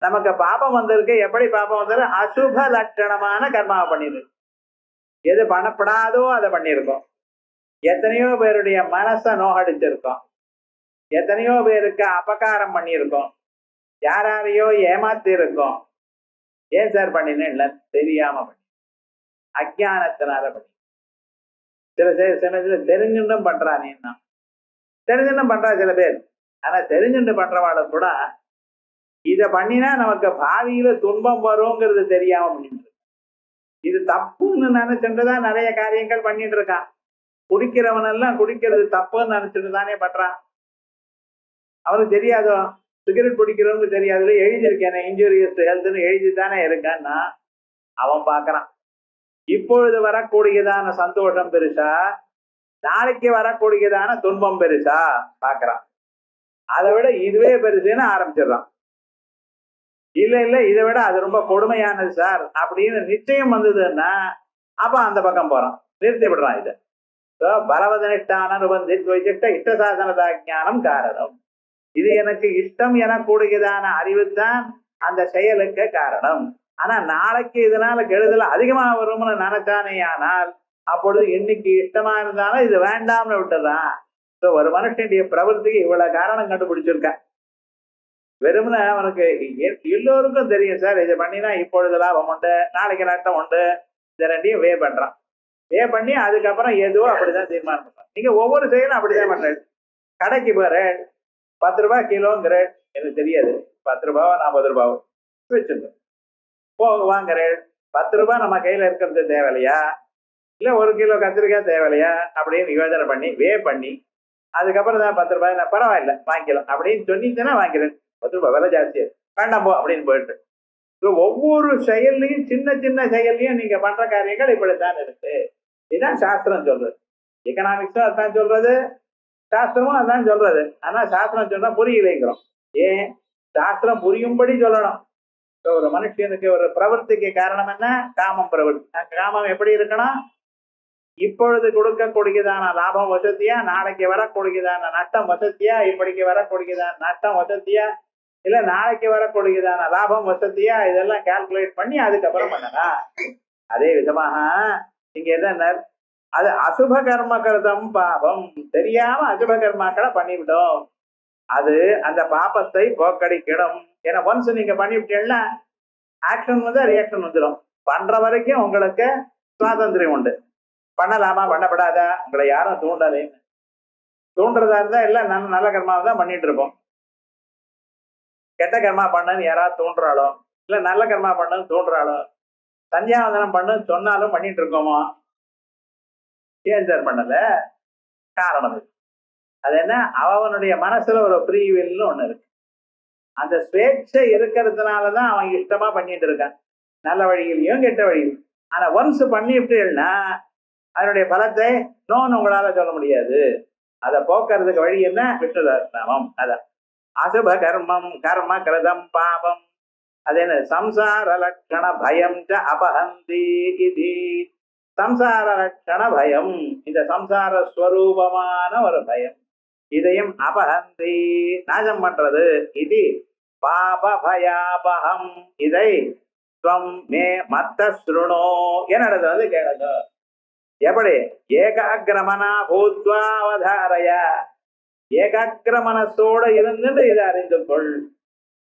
நமக்கு பாபம் வந்திருக்கு. எப்படி பாபம் வந்திருக்கு? அசுப லட்சணமான கர்மாவை பண்ணிருக்கு. எது பண்ணப்படாதோ அதை பண்ணியிருக்கோம். எத்தனையோ பேருடைய மனசை நோகடிச்சிருக்கோம். எத்தனையோ பேருக்கு அபகாரம் பண்ணியிருக்கோம். யாரையோ ஏமாத்தி இருக்கோம். ஏன் சார் பண்ணினேன்? தெரியாம பண்ணி, அஜானத்தினால பண்ணி. சில சமயத்துல தெரிஞ்சுட்டும் பண்றானேன்னா, தெரிஞ்சுட்டும் பண்றா சில பேர். ஆனா தெரிஞ்சுட்டு பண்றவாட கூட இத பண்ணினா நமக்கு பாவியில துன்பம் வருங்கிறது தெரியாம பண்ணிட்டு, இது தப்புன்னு நினைச்சுட்டுதான் நிறைய காரியங்கள் பண்ணிட்டு இருக்கான். குடிக்கிறவன் எல்லாம் குடிக்கிறது தப்புன்னு நினைச்சிட்டு தானே பண்றான். அவனுக்கு தெரியாதோ? சிகரெட் குடிக்கிறவனுக்கு தெரியாதுல, எழுதியிருக்கேன் இன்ஜூரியஸ் ஹெல்த்னு எழுதி தானே இருக்கான்னா அவன் பாக்குறான். இப்பொழுது வரக்கூடியதான சந்தோஷம் பெருசா, நாளைக்கு வரக்கூடியதான துன்பம் பெருசா பாக்குறான். அதை விட இதுவே பெருசுன்னு ஆரம்பிச்சிடுறான். இல்ல இதை விட அது ரொம்ப கொடுமையானது சார் அப்படின்னு நிச்சயம் வந்ததுன்னா அப்ப அந்த பக்கம் போறான், நிறுத்தி விடுறான். இதை பலவதனிஷ்டான நிர்பந்தித்த இஷ்ட சாதனதா ஞானம் காரணம். இது எனக்கு இஷ்டம் எனக்கூடியதான அறிவுதான் அந்த செயலுக்கு காரணம். ஆனா நாளைக்கு இதனால கெடுதல் அதிகமா வரும்னு நினைச்சானே ஆனால் அப்பொழுது இன்னைக்கு இஷ்டமா இருந்தாலும் இது வேண்டாம்னு விட்டுறான். ஒரு மனுஷனுடைய பிரவൃத்திக்கு இவ்வளவு காரணம் கண்டுபிடிச்சிருக்க. வெறும்னா அவனுக்கு எல்லோருக்கும் தெரியும் சார், இதை பண்ணினா இப்பொழுது லாபம் உண்டு, நாளைக்கு நட்டம் உண்டு. இதை ரெண்டையும் வே பண்றான். வே பண்ணி அதுக்கப்புறம் எதுவோ அப்படிதான் தீர்மானம் பண்றான். நீங்க ஒவ்வொரு செயலும் அப்படிதான் பண்றேன். கடைக்கு போற 10 ரூபாய் கிலோங்கிற, எனக்கு தெரியாது 10 ரூபாவோ 40 ரூபாவோ வச்சுங்க. வாங்குற 10 ரூபாய் நம்ம கையில இருக்கிறது தேவையில்லையா, இல்ல 1 கிலோ கத்திரிக்காய் தேவையில்லையா அப்படின்னு யோஜனை பண்ணி வே பண்ணி அதுக்கப்புறம் தான் 10 ரூபாய் பரவாயில்ல வாங்கிக்கலாம் அப்படின்னு சொன்னீங்கன்னா வாங்கிறேன். 10 ரூபாய் விலை ஜாஸ்தி, வேண்டாம் போ அப்படின்னு போயிட்டு. ஒவ்வொரு செயல்லையும் சின்ன சின்ன செயல்லையும் நீங்க பண்ற காரியங்கள் இப்படித்தான் இருக்கு. இதுதான் சாஸ்திரம் சொல்றது. எக்கனாமிக்ஸும் அதான் சொல்றது, சாஸ்திரமும் அதான் சொல்றது. ஆனா சாஸ்திரம் சொன்னா புரியலைங்கிறோம். ஏன்? சாஸ்திரம் புரியும்படி சொல்லணும். ஒரு மனுஷனுக்கு ஒரு பிரவൃத்திக்கு காரணம் என்ன? காமம் பிரவൃத்தி. காமம் எப்படி இருக்கணும்? இப்பொழுது கொடுக்கக்கூடியதான லாபம் வசதியா, நாளைக்கு வரக்கூடியதான நட்டம் வசதியா, இப்படிக்கு வரக்கூடியதான நட்டம் வசதியா, இல்ல நாளைக்கு வரக்கூடியதான லாபம் வசதியா, இதெல்லாம் கால்குலேட் பண்ணி அதுக்கப்புறம் பண்ணலாம். அதே விதமாக இங்க என்ன, அது அசுப கர்ம கருதம் பாபம், தெரியாம அசுப கர்மாக்களை பண்ணிவிடும். அது அந்த பாபத்தை போக்கடிக்கணும். ஏன்னா ஒன்ஸ் நீங்க பண்ணிவிட்டீங்கன்னா ஆக்ஷன் வந்து ரியாக்ஷன் வந்துடும். பண்ற வரைக்கும் உங்களுக்கு சுவாதந்திரம் உண்டு. பண்ணலாமா பண்ணப்படாதா உங்களை யாரும் தூண்டலைன்னு. தூண்டுறதா இருந்தா எல்லாம் நல்ல கர்மாவை தான் பண்ணிட்டு இருப்போம். கெட்ட கர்மா பண்ணுன்னு யாராவது தூண்டுறாளோ இல்ல நல்ல கர்மா பண்ணுன்னு தூண்டுறாளோ சந்தியாவந்தனம் பண்ணுன்னு சொன்னாலும் பண்ணிட்டு இருக்கோமோ? ஏன் சார் பண்ணல? காரணம் இருக்கு. அது என்ன, அவனுடைய மனசுல ஒரு ஃப்ரீவில்னு ஒண்ணு இருக்கு. அந்த ஸ்வேட்சை இருக்கிறதுனாலதான் அவன் இஷ்டமா பண்ணிட்டு இருக்கான், நல்ல வழியிலையும் கெட்ட வழியிலும். ஆனா ஒன்ஸ் பண்ணிவிட்டீங்கன்னா அதனுடைய பலத்தை நோன்னு உங்களால சொல்ல முடியாது. அதை போக்குறதுக்கு வழி என்ன? விஷ்ணு சஹஸ்ரநாமம். அதான் அசுப கர்மம் கர்ம கிருதம் பாபம். அது என்ன, சம்சார லட்சண பயம் ச அபஹந்தி இது. சம்சார லட்சண பயம், இந்த சம்சார ஸ்வரூபமான ஒரு பயம், இதையும் அபஹந்தி நாசம் பண்றது. இது பாப பயாபகம். இதை துவம் மே மத்த ஸ்ருணோ, என்னடது வந்து கேளுங்க. எப்படி? ஏகாகிரமனா பூத்வா அவதாரயா, ஏகாகிர மனசோட இருந்துட்டு இதை அறிந்து கொள்.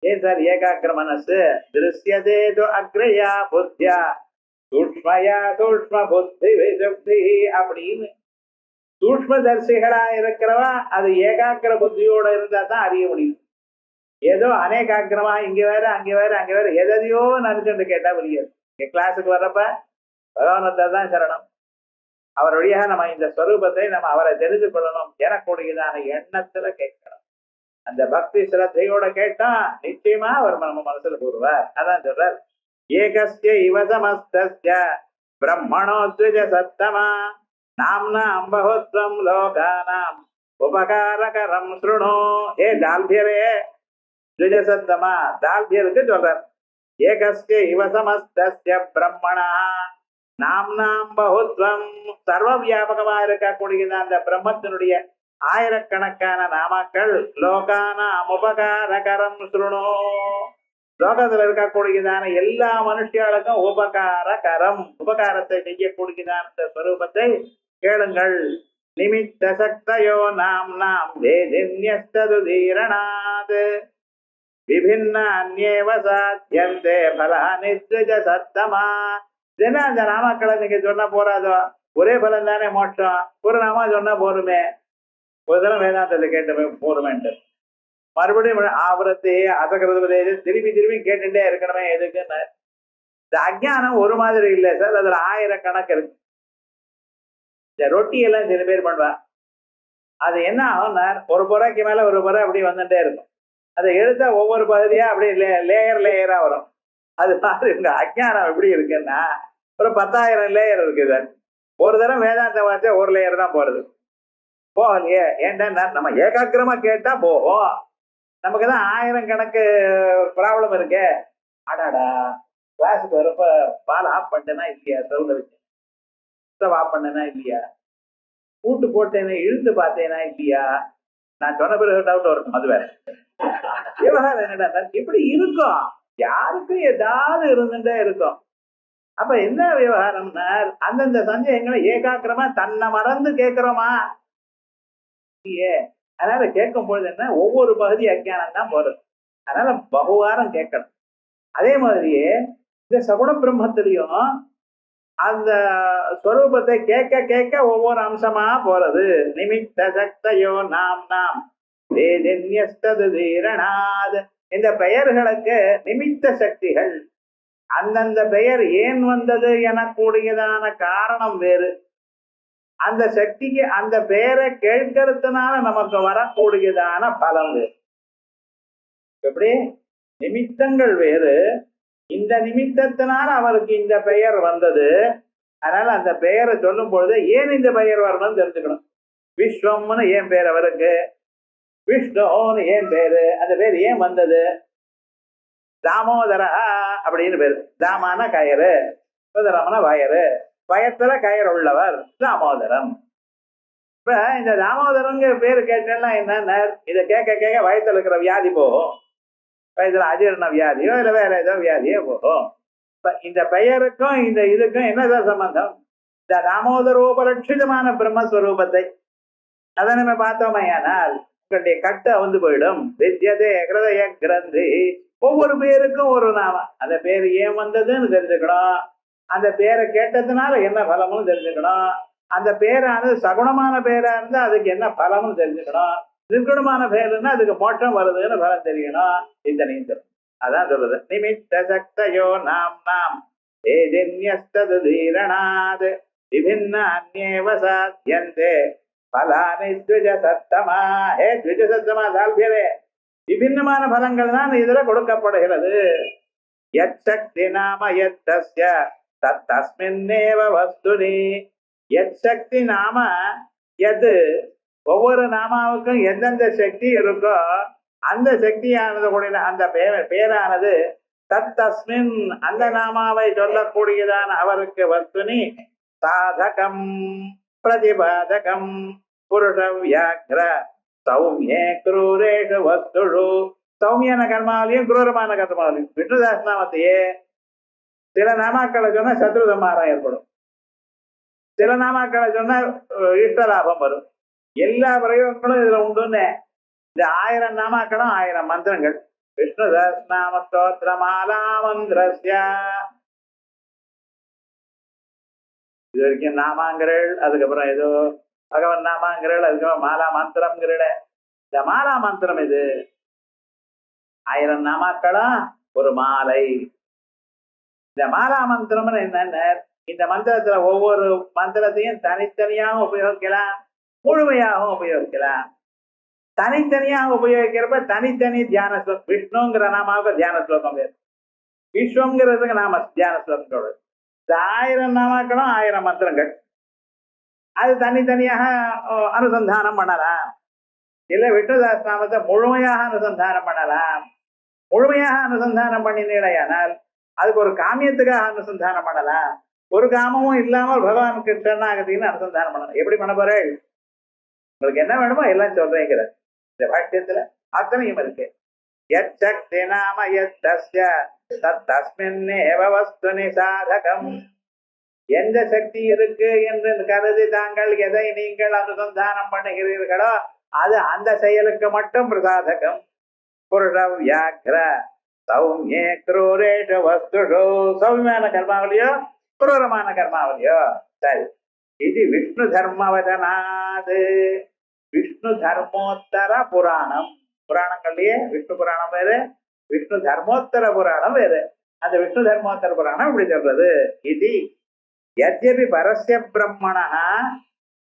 ஏன் சார் ஏகாகிர மனசு? திருஷ்யதேது அக்ரயா புத்தியா சூக்ஷ்மயா சூக்ஷ்ம புத்தி விசுப்தி அப்படின்னு சூக்ஷ்ம தரிசிகளா இருக்கிறவா அது ஏகாகிர புத்தியோட இருந்தா தான் அறிய முடியும். ஏதோ அநேகாகிரமா இங்க வேற அங்க வேற அங்க வேற எதையோ நினைச்சுட்டு கேட்டா முடியாது. கிளாஸுக்கு வர்றப்ப பகவானத்தை தான் சரணம், அவர் வழியாக நம்ம இந்த ஸ்வரூபத்தை நம்ம அவரை தெரிந்து கொள்ளணும் எனக்கூடியதான எண்ணத்துல கேட்கணும். அந்த பக்தி சிரத்தையோட கேட்டா நிச்சயமா அவர் நம்ம மனசுல கூறுவார். அதான் சொல்றார், ஏகஸ்ய இவசமஸ்தஸ்ய பிரம்மணோ த்விஜ சத்தமா நாம்னாம் பகுத்வம் லோகானாம் உபகாரகரம் ஸ்ருணோ. ஏ தால்பியரே த்விஜ சத்தமா, தால்பியருக்கு சொல்றார், ஏகஸ்ய இவசமஸ்தஸ்ய பிரம்மணா நாம்னாம் பகுத்வம், சர்வ வியாபகமா இருக்கக்கூடியது அந்த பிரம்மத்தினுடைய ஆயிரக்கணக்கான நாமாக்கள். லோகானாம் உபகாரகரம் ஸ்ருணோ, லோகத்துல இருக்கக்கூடியதான எல்லா மனுஷியாளுக்கும் உபகாரகரம், உபகாரத்தை செய்யக்கூடியதான இந்த ஸ்வரூபத்தை கேளுங்கள். நிமித்த சக்தயோ நாம் நாம் வேதின்யஸ்ததுதீரணாத் விபின்ன அந்யேவ சாத்யந்தே பலானி த்விஜ சத்தமா. தினம் அந்த நாமாக்களை நீங்க சொன்னா போறாதோ? ஒரே பலன் தானே மோட்சம். ஒரு நாமா சொன்னா போருமே, ஒரு தரம் வேதாந்தத்தை கேட்டு போருமேன்ட்டு மறுபடியும் ஆவரத்தை அசகிறது திருப்பி திருப்பி கேட்டுட்டே இருக்கணுமே எதுக்குன்னு. இந்த அஜ்ஞானம் ஒரு மாதிரி இல்லை சார், அதுல ஆயிரக்கணக்கு இருக்கு. இந்த ரொட்டி எல்லாம் சில பேர் பண்ணுவா, அது என்ன ஆகும்னா ஒரு புறைக்கு மேல ஒரு புறை அப்படி வந்துட்டே இருக்கும். அதை எடுத்தா ஒவ்வொரு பகுதியா அப்படியே லேயர் லேயரா வரும். அது மாதிரி இந்த அஜ்ஞானம் எப்படி இருக்குன்னா ஒரு 10,000 லேயர் இருக்குது. ஒரு தரம் வேதாந்த வார்த்தை ஒரு லேயர் தான் போறது, போகலையே. ஏன்டா நம்ம ஏகாக்கிரமா கேட்டா போகும், நமக்கு தான் 1000 கணக்கு ப்ராப்ளம் இருக்கு. அடாடா, கிளாஸுக்கு வரப்ப பால் ஆஃப் பண்ணிட்டேனா இல்லையா, ஸ்டவ்ல வச்சு ஆஃப் பண்ணேனா இல்லையா, கூட்டு போட்டேனே இழுத்து பார்த்தேனா இல்லையா, நான் சொன்ன பிறகு டவுட் வரும். அது வேற விவகாரம். என்னடா இப்படி இருக்கும், யாருக்கும் ஏதாவது இருந்துட்டே இருக்கும். அப்ப என்ன விவகாரம்னா அந்தந்த சந்தேகங்களை ஏகாக்கிரமா தன்னை மறந்து கேட்கிறோமா இல்லையே. அதனால கேட்கும் பொழுது என்ன, ஒவ்வொரு பகுதி அஜ்ஞானம் தான் போறது. அதனால பகுவாரம் கேட்கணும். அதே மாதிரியே இந்த சகுண பிரம்மத்திலையும் அந்த ஸ்வரூபத்தை கேட்க கேட்க ஒவ்வொரு அம்சமா போறது. நிமித்த சக்தையோ நாம் நாம் வேதின்யஸ்ததுதீரணாத். இந்த பெயர்களுக்கு நிமித்த சக்திகள், அந்தந்த பெயர் ஏன் வந்தது எனக்கூடியதான காரணம் வேறு. அந்த சக்திக்கு அந்த பெயரை கேட்கறதுனால நமக்கு வரக்கூடியதான பலம் வேறு. எப்படி நிமித்தங்கள் வேறு, இந்த நிமித்தத்தினால அவருக்கு இந்த பெயர் வந்தது. அதனால அந்த பெயரை சொல்லும் பொழுது ஏன் இந்த பெயர் வரணும்னு தெரிஞ்சுக்கணும். விஸ்வம்னு ஏன் பேர் அவருக்கு, விஷ்ணுன்னு ஏன் பேரு, அந்த பேர் ஏன் வந்தது. தாமோதரா அப்படின்னு பேரு, தாமான கயறு, உதரம்னா வயறு, வயத்துல கயிறு உள்ளவர் தாமோதரம். இப்ப இந்த தாமோதரங்கிற பேரு கேட்டேன்னா என்னன்னா, இதை கேட்க கேட்க வயத்துல இருக்கிற வியாதி போகும். வயதுல அஜீரண வியாதியோ இல்ல வேற ஏதோ வியாதியோ போகும். இப்ப இந்த பெயருக்கும் இந்த இதுக்கும் என்னதான் சம்பந்தம்? இந்த தாமோதரோபலட்சிதமான பிரம்மஸ்வரூபத்தை அதை நம்ம பார்த்தோமையானால் உங்களுடைய கட்டு அவுந்து போயிடும். வித்யதே ஹிருதய கிரந்தி. ஒவ்வொரு பேருக்கும் ஒரு நாம, அந்த பேர் ஏன் வந்ததுன்னு தெரிஞ்சுக்கணும். அந்த பேரை கேட்டதுனால என்ன பலம்னு தெரிஞ்சுக்கணும். அந்த பேரானது சகுணமான பேரா இருந்தா அதுக்கு என்ன பலம்னு தெரிஞ்சுக்கணும். நிர்குணமான பேருன்னா அதுக்கு மோட்சம் வருதுன்னு பலம் தெரியணும். இந்த நீந்தம் அதான் சொல்றது. நிமித்த சக்தயோ நாம் நாம் ஏஜன்யஸ்தது தீரணாத் விபின்ன அந்நேவ சாத்யந்தே பலானி த்விஜ சத்தமா. ஹே த்விஜ சத்தமா தால்பியரே, விபின்னமான பலங்கள் தான் இதுல கொடுக்கப்படுகிறது. யத் சக்தி நாம யத் தஸ்ய தஸ்மின்னேவ வஸ்துனி. யத் சக்தி நாம எது, ஒவ்வொரு நாமாவுக்கும் எந்தெந்த சக்தி இருக்கோ அந்த சக்தியானது கூடிய அந்த பேரானது தஸ்மின் அந்த நாமாவை சொல்லக்கூடியதான அவருக்கு வஸ்துனி சாதகம் பிரதிபாதகம் புருஷ வியாக்ர சௌமியே குரூரேஷு வஸ்துஷு. சௌமியான கர்மாவிலையும் குரூரமான கர்மாவிலையும் விஷ்ணுதாசனாமத்தையே சில நாமாக்களை சொன்னா சத்ரு சம்ஹாரம் ஏற்படும், சில நாமாக்களை சொன்னா இஷ்ட லாபம் வரும். எல்லா பிரயோகங்களும் இதுல உண்டுன்னு இந்த 1000 நாமாக்களும் 1000 மந்திரங்கள். விஷ்ணு சஹஸ்ரநாம ஸ்தோத்திர மாலா மந்திரஸ்ய. இது வரைக்கும் நாமாங்கிறள், அதுக்கப்புறம் ஏதோ பகவன் நாமாங்கிறள், அதுக்கப்புறம் மாலா மந்திரம்ங்கிறட. இந்த மாலா மந்திரம் இது 1000 நாமாக்களும் ஒரு மாலை. இந்த மாலா மந்திரம்னு என்னன்னு, இந்த மந்திரத்துல ஒவ்வொரு மந்திரத்தையும் தனித்தனியாகவும் உபயோகிக்கலாம், முழுமையாகவும் உபயோகிக்கலாம். தனித்தனியாக உபயோகிக்கிறப்ப தனித்தனி தியான ஸ்லோகம். விஷ்ணுங்கிற நாமாவுக்கு தியான ஸ்லோகம் வேறு, விஸ்வங்கிறதுக்கு நாம தியான ஸ்லோகம் சொல்றது. இந்த 1000 நாமாக்களும் 1000 மந்திரங்கள். அது தனித்தனியாக அனுசந்தானம் பண்ணலாம். இல்ல விஷ்ணு சஹஸ்ரநாமத்தை முழுமையாக அனுசந்தானம் பண்ணலாம். முழுமையாக அனுசந்தானம் பண்ணினீடையானால் அதுக்கு ஒரு காமியத்துக்காக அனுசந்தானம் பண்ணலாம். ஒரு காமமும் இல்லாமல் பகவானுக்கு சரணாகத்தின்னு அனுசந்தானம் பண்ணலாம். எப்படி பண்ண போறேன்? உங்களுக்கு என்ன வேணுமோ எல்லாம் சொல்றேங்கிற இந்த பாஷ்யத்துல அத்தனையும் இருக்கு. யத் சக்தி நாம யத் தஸ்ய தஸ்மின்னேவ வஸ்துனி சாதகம். எந்த சக்தி இருக்கு என்று கருதி தாங்கள் எதை நீங்கள் அனுசந்தானம் பண்ணுகிறீர்களோ அது அந்த செயலுக்கு மட்டும் பிரசாதகம். புருஷ வியாக்ர சௌமியே குரூரேஷு வஸ்துஷு. சௌமியமான கர்மாவலியோ குரூரமான கர்மாவலியோ. சரி, இது விஷ்ணு தர்மவதனாது. விஷ்ணு தர்மோத்தர புராணம். புராணங்கள்லயே விஷ்ணு புராணம் வேறு, விஷ்ணு தர்மோத்தர புராணம் வேறு. அந்த விஷ்ணு தர்மோத்தர புராணம் இப்படி சொல்றது. இது யத்யபி பரஸ்ய பிரம்மணா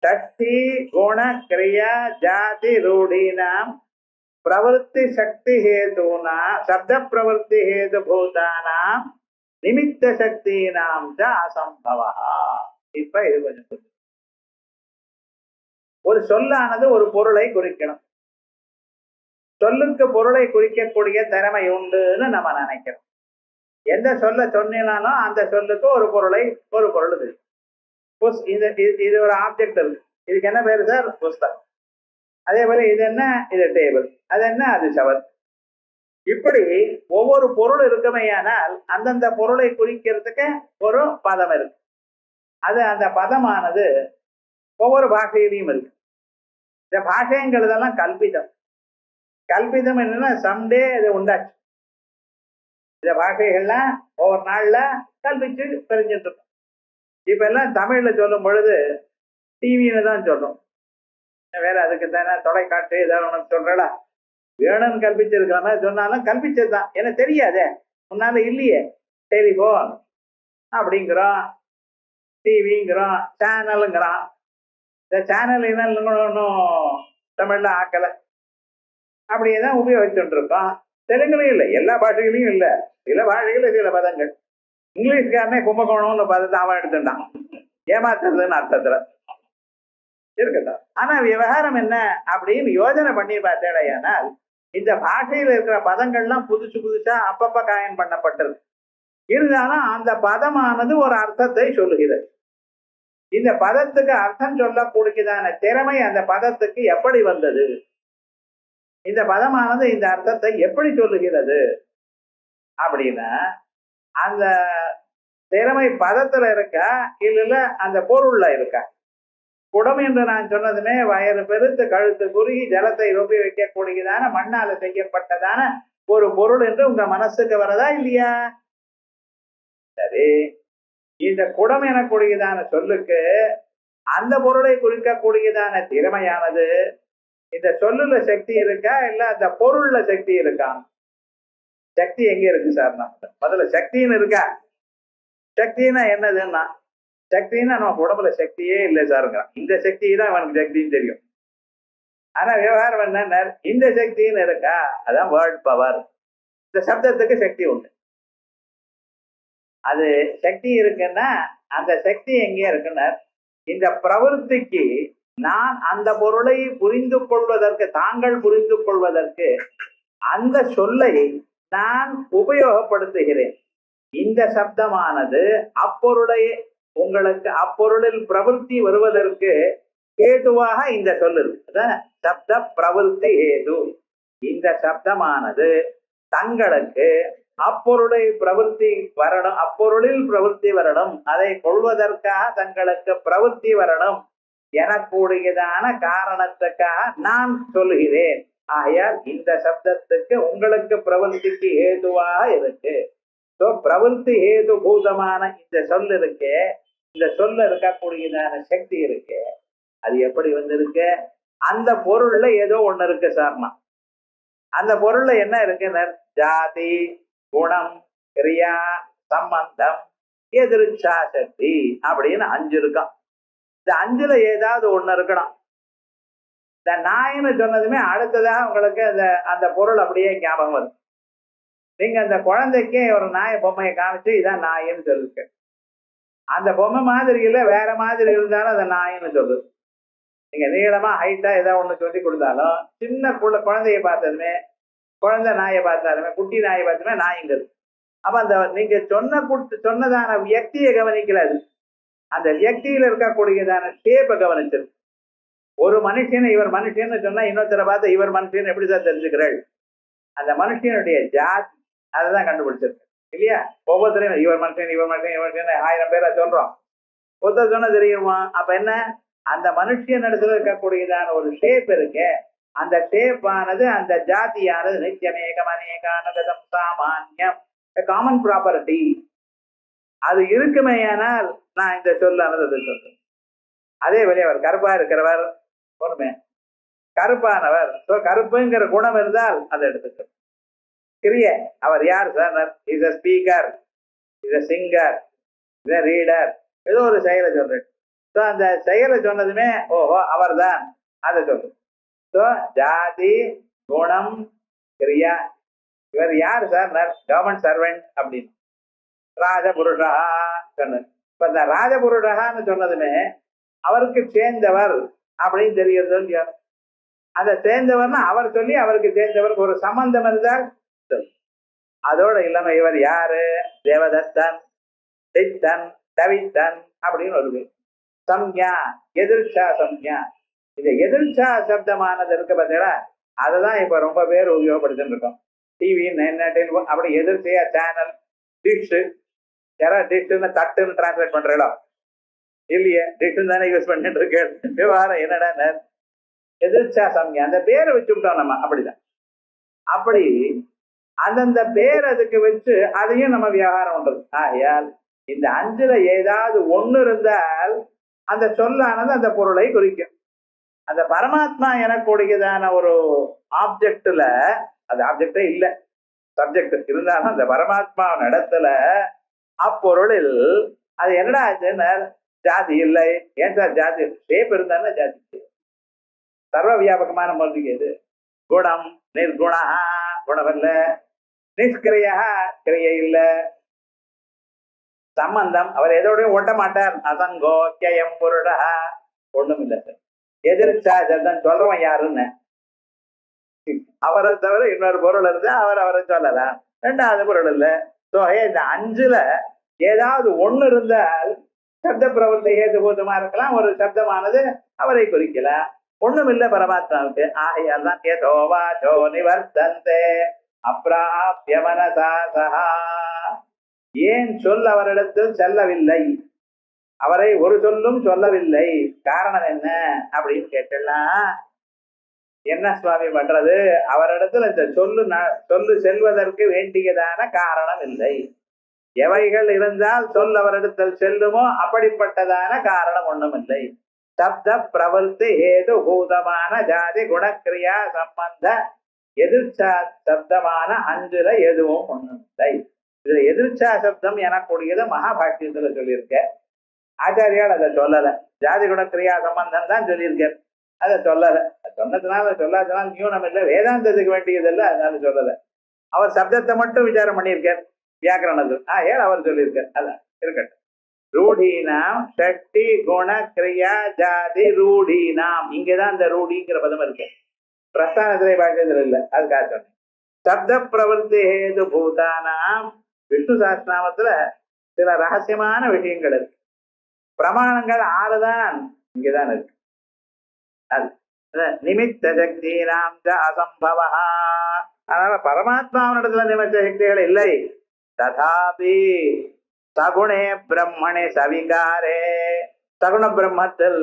ஷஷ்டி குண கிரியா ஜாதி ரூಢீனாம் பிரவருத்தி சக்தி ஹேதுனா சப்த பிரவருத்தி ஹேது பூதானாம் நிமித்த சக்தினாம் ச அசம்பவா. இப்ப இது கொஞ்சம், ஒரு சொல்லானது ஒரு பொருளை குறிக்கணும். சொல்லுக்கு பொருளை குறிக்கக்கூடிய திறமை உண்டுன்னு நம்ம நினைக்கிறோம். எந்த சொல்ல சொன்னாலும் அந்த சொல்லுக்கு ஒரு பொருள் இருக்கு. இது ஒரு ஆப்ஜெக்ட் இருக்கு, இதுக்கு என்ன பேரு சார்? புஸ்தகம். அதே போல இது என்ன? இது டேபிள். அது என்ன? அது ஷவர். இப்படி ஒவ்வொரு பொருள் இருக்குமையானால் அந்தந்த பொருளை குறிக்கிறதுக்கு ஒரு பதம் இருக்கு. அது அந்த பதமானது ஒவ்வொரு பாஷையிலையும் இருக்கு. இந்த பாஷைங்கிறதெல்லாம் கல்பிதம். கல்பிதம் என்னன்னா சம்டே இது உண்டாச்சு. இந்த பாஷைகள்லாம் ஒவ்வொரு நாள்ல கல்பிச்சு தெரிஞ்சுட்டு இருக்கோம். இப்ப எல்லாம் தமிழ்ல சொல்லும் பொழுது டிவின்னு தான் சொல்றோம். வேற அதுக்கு தானே தொலைக்காட்டு ஏதாவது உனக்கு சொல்றா வேணும்னு கல்பிச்சிருக்கிற மாதிரி சொன்னாலும் கல்பிச்சதுதான். எனக்கு தெரியாதே, முன்னால இல்லையே. டெலிபோன் அப்படிங்கிறோம், டிவிங்கிறோம், சேனலுங்கிறான். இந்த சேனல் என்ன ஒன்றும் தமிழ்ல ஆக்கலை, அப்படியே தான் உபயோகிச்சுட்டு இருக்கோம். தெலுங்குலையும் இல்லை, எல்லா பாஷைகளையும் இல்லை, சில பாஷைகளும் சில பதங்கள். இங்கிலீஷ்காரனே கும்பகோணம்னு பதத்தை அவன் எடுத்துட்டான், ஏமாத்துறதுன்னு அர்த்தத்துல இருக்கட்டும். ஆனா விவகாரம் என்ன அப்படின்னு யோஜனை பண்ணி பார்த்தேடையானால் இந்த பாஷையில இருக்கிற பதங்கள்லாம் புதுசு புதுசா அப்பப்ப காயம் பண்ணப்பட்டது. இருந்தாலும் அந்த பதமானது ஒரு அர்த்தத்தை சொல்லுகிறது. இந்த பதத்துக்கு அர்த்தம் சொல்லக்கூடியதான திறமை அந்த பதத்துக்கு எப்படி வந்தது? இந்த பதமானது இந்த அர்த்தத்தை எப்படி சொல்லுகிறது அப்படின்னா அந்த திறமை பதத்துல இருக்கா இல்ல அந்த பொருள்ல இருக்கா? குடம் என்று நான் சொன்னதுமே வயறு பெருத்து கழுத்து குறுகி ஜலத்தை ரொப்பி வைக்கக்கூடியதான மண்ணால செய்யப்பட்டதான ஒரு பொருள் என்று உங்க மனசுக்கு வரதா இல்லையா? சரி, இந்த குடம் எனக்கூடியதான சொல்லுக்கு அந்த பொருளை குறிக்கக்கூடியதான திறமையானது இந்த சொல்லுல சக்தி இருக்கா இல்ல அந்த பொருள்ல சக்தி இருக்கா? சக்தி எங்க இருக்கு சார்? நம்ம முதல்ல சக்தின்னு இருக்கா? சக்தின்னா என்னதுன்னா, சக்தின்னா நம்ம உடம்புல சக்தியே இல்லை சாருங்கிறான். இந்த சக்தி தான் அவனுக்கு சக்தின்னு தெரியும். ஆனா விவகாரம் என்ன, இந்த சக்தின்னு இருக்கா? அதான் வேர்ட் பவர். இந்த சப்தத்துக்கு சக்தி உண்டு. அது சக்தி இருக்குன்னா அந்த சக்தி எங்கே இருக்குன்னா, இந்த பிரவருத்திக்கு நான் அந்த பொருளை புரிந்து கொள்வதற்கு, தாங்கள் புரிந்து கொள்வதற்கு அந்த சொல்லை நான் உபயோகப்படுத்துகிறேன். இந்த சப்தமானது அப்பொருளை உங்களுக்கு அப்பொருளில் பிரவருத்தி வருவதற்கு ஹேதுவாக இந்த சொல் இருக்கு. சப்த பிரவருத்தி ஹேது. இந்த சப்தமானது தங்களுக்கு அப்பொருளை பிரவருத்தி வரணும், அப்பொருளில் பிரவருத்தி வரணும், அதை கொள்வதற்காக தங்களுக்கு பிரவருத்தி வரணும் எனக்கூடியதான காரணத்துக்காக நான் சொல்லுகிறேன். ஆகையால் இந்த சப்தத்துக்கு உங்களுக்கு பிரவருத்திக்கு ஹேதுவாக இருக்கு. பிரவருத்தி ஹேது பூதமான இந்த சொல் இருக்கே, இந்த சொல்ல இருக்கக்கூடியதான சக்தி இருக்கு. அது எப்படி வந்திருக்கு? அந்த பொருள்ல ஏதோ ஒண்ணு இருக்கு சார்னா. அந்த பொருள்ல என்ன இருக்குன்னு, ஜாதி, குணம், கிரியா, சம்பந்தம், எதிர்ச்சா சக்தி அப்படின்னு 5 இருக்கும். இந்த 5ல ஏதாவது ஒண்ணு இருக்கணும். இந்த நாயின்னு சொன்னதுமே அடுத்ததாக உங்களுக்கு அந்த பொருள் அப்படியே ஞாபகம் வரும். நீங்க அந்த குழந்தைக்கே ஒரு நாய பொம்மையை காமிச்சு இதான் நாயின்னு சொல்லிருக்கு. அந்த பொம்மை மாதிரி இல்ல, வேற மாதிரி இருந்தாலும் அந்த நாயின்னு சொல்லுது. நீங்க நீளமா ஹைட்டா ஏதாவது ஒண்ணு சொல்லி கொடுத்தாலும் சின்ன குழந்தைய பார்த்ததுமே, குழந்தை நாயை பார்த்தாலுமே, குட்டி நாயை பார்த்துமே நாய்ங்கிறது. அப்ப அந்த நீங்க சொன்னதான வியக்தியை கவனிக்கலாது, அந்த வியக்தியில இருக்கக்கூடியதான ஷேப்பை கவனிச்சிருக்கு. ஒரு மனுஷன் இவர் மனுஷன்னு சொன்னா இன்னொருத்தரை பார்த்து இவர் மனுஷன் எப்படிதான் தெரிஞ்சுக்கிறாள்? அந்த மனுஷனுடைய ஜாதி அதைதான் கண்டுபிடிச்சிருக்கு இல்லையா? ஒவ்வொருத்தரையும் இவர் மனுஷன் இவர் மனுஷன் இவர் மனுஷன் 1000 பேரை சொல்றோம். ஒருத்தர் சொன்ன தெரியுமா? அப்ப என்ன, அந்த மனுஷன் இடத்துல இருக்கக்கூடியதான ஒரு ஷேப் இருக்கு. அந்த ஷேப் ஆனது, அந்த ஜாதியானது நித்தியமேகம் அநேகானுகதம் சாமான்யம், காமன் ப்ராப்பர்ட்டி. அது இருக்குமேயானால் நான் இந்த சொல்லானது சொல்றேன். அதே வழி அவர் கருப்பா இருக்கிறவர் ஒண்ணுமே, கருப்பானவர், கருப்புங்கிற குணம் இருந்தால் அதை எடுத்துக்க. கிரிய அவர் யார் sir? Is a speaker, is a singer, is a reader, ஏதோ ஒரு செயலை சொல்றேன். ஸோ அந்த செயலை சொன்னதுமே ஓஹோ அவர் தான் அதை சொல்றேன். ஸோ ஜாதி, குணம், கிரியா, இவர் யார் சார்? கவர்மெண்ட் சர்வெண்ட் அப்படின்னு. ராஜபுருஷா சொன்னது. இப்ப இந்த ராஜபுருஷான்னு சொன்னதுமே அவருக்கு சேர்ந்தவர் அப்படின்னு தெரிகிறது இல்லையா? அந்த சேர்ந்தவர்னா அவர் சொல்லி அவருக்கு சேர்ந்தவருக்கு ஒரு சம்பந்தம் இருந்தால் அதோட இல்லாம இவர் யாரு? தேவதத்தன், சித்தன், தவித்தன் அப்படின்னு ஒரு சம்யா, எதிர்ச்சா சம்யா. இந்த எதிர்ச்சா சப்தமானது இருக்கு பார்த்தீங்களா? அததான் இப்ப ரொம்ப பேர் உபயோகப்படுத்திட்டு இருக்கோம். டிவி அப்படி எதிர்ச்சையா சேனல், டிஷ், யாராவது டிஷ்ன்னு தட்டுன்னு டிரான்ஸ்லேட் பண்றீங்களோ இல்லையே? டிஷ்ன்னு தானே யூஸ் பண்ணிட்டு இருக்கேன். விவகாரம் என்னடா எதிர்ச்சா சம்யா, அந்த பேரை வச்சுட்டோம் நம்ம. அப்படிதான். அப்படி அந்தந்த பேர் அதுக்கு வச்சு அதையும் நம்ம விவகாரம் பண்றது. ஆகையால் இந்த 5ல ஏதாவது ஒண்ணு இருந்தால் அந்த சொல்லானது அந்த பொருளை குறிக்கும். அந்த பரமாத்மா எனக்கூடியதான ஒரு ஆப்ஜெக்ட்ல, அது ஆப்ஜெக்டே இல்லை, சப்ஜெக்ட் இருந்தாலும் அந்த பரமாத்மா இடத்துல அப்பொருளில் அது என்னடா ஆச்சுன்னு, ஜாதி இல்லை. ஏன் சார் ஜாதி? ஷேப் இருந்தாலும் ஜாதி. சர்வ வியாபகமான மொழிக்கு எது? குணம், நிர்குணா குணம் இல்ல, நிஷ்கிரியா கிரியை இல்ல, சம்பந்தம் அவர் எதோடையும் ஒட்ட மாட்டார், அசங்கோ கேயம் பொருடா ஒண்ணும் இல்லை. எதிர்ச்சா சப்தம் சொல்றவன் யாருன்னு, அவரை தவிர இன்னொரு பொருள் இருந்தா அவரை சொல்லலாம். 2வது பொருள் இல்ல. இந்த 5ல ஏதாவது ஒண்ணு இருந்தால் சப்த பிரவர்த்தி ஹேதுபூதமா இருக்கலாம், ஒரு சப்தமானது அவரை குறிக்கலாம். ஒண்ணும் இல்லை பரமாத்மாவுக்கு. ஆகையால் தான் ஏதோவாச்சோ நிவர்த்தந்தே அப்ராப்ய மனசா சஹா. ஏன் சொல் அவரிடத்தில் செல்லவில்லை, அவரை ஒரு சொல்லும் சொல்லவில்லை, காரணம் என்ன அப்படின்னு கேட்டலாம். என்ன சுவாமி பண்றது? அவரிடத்துல இந்த சொல்லு செல்வதற்கு வேண்டியதான காரணம் இல்லை. எவைகள் இருந்தால் சொல் அவரிடத்தில் செல்லுமோ அப்படிப்பட்டதான காரணம் ஒண்ணும் இல்லை. சப்த பிரவருத்தி ஹேது பூதமான ஜாதி குணக்கிரியா சம்பந்த எதிர்ச்சா சப்தமான அஞ்சுல எதுவும் ஒண்ணும் இல்லை. இதுல எதிர்ச்சா சப்தம் எனக்கூடியது மகாபாஷ்யத்துல சொல்லியிருக்க. ஆச்சாரியால் அதை சொல்லல. ஜாதி குணக்கிரியா சம்பந்தம் தான் சொல்லியிருக்கார், அதை சொல்லல. சொன்னதுனால சொல்லாதனால நியூனம் இல்லை, வேதாந்தத்துக்கு வேண்டியதில்லை, அதனால சொல்லல. அவர் சப்தத்தை மட்டும் விசாரம் பண்ணியிருக்கார் வியாக்கரணத்தில். ஏன் அவர் சொல்லியிருக்கார், அதான் இருக்கட்டும். ரூಢீனாம் ஷட்டி குண கிரியா ஜாதி ரூಢீனாம், இங்கதான் இந்த ரூಢிங்கிற பதம் இருக்கு. பிரஸ்தானத்திலே பாஷ்யத்தில் இல்லை, அதுக்காக சொன்னேன். சப்த பிரவருத்தி ஹேது பூதானாம், விஷ்ணு சாஸ்திரநாமத்துல சில ரகசியமான விஷயங்கள் இருக்கு. பிரமாணங்கள் 6 தான் இங்கதான் இருக்கு. அது நிமித்த சக்தி நாம் அசம்பவா, அதனால பரமாத்மாவனிடத்துல நிமித்த சக்திகள் இல்லை. ததாபி சகுணே பிரம்மணே சவிகாரே, சகுண பிரம்மத்தில்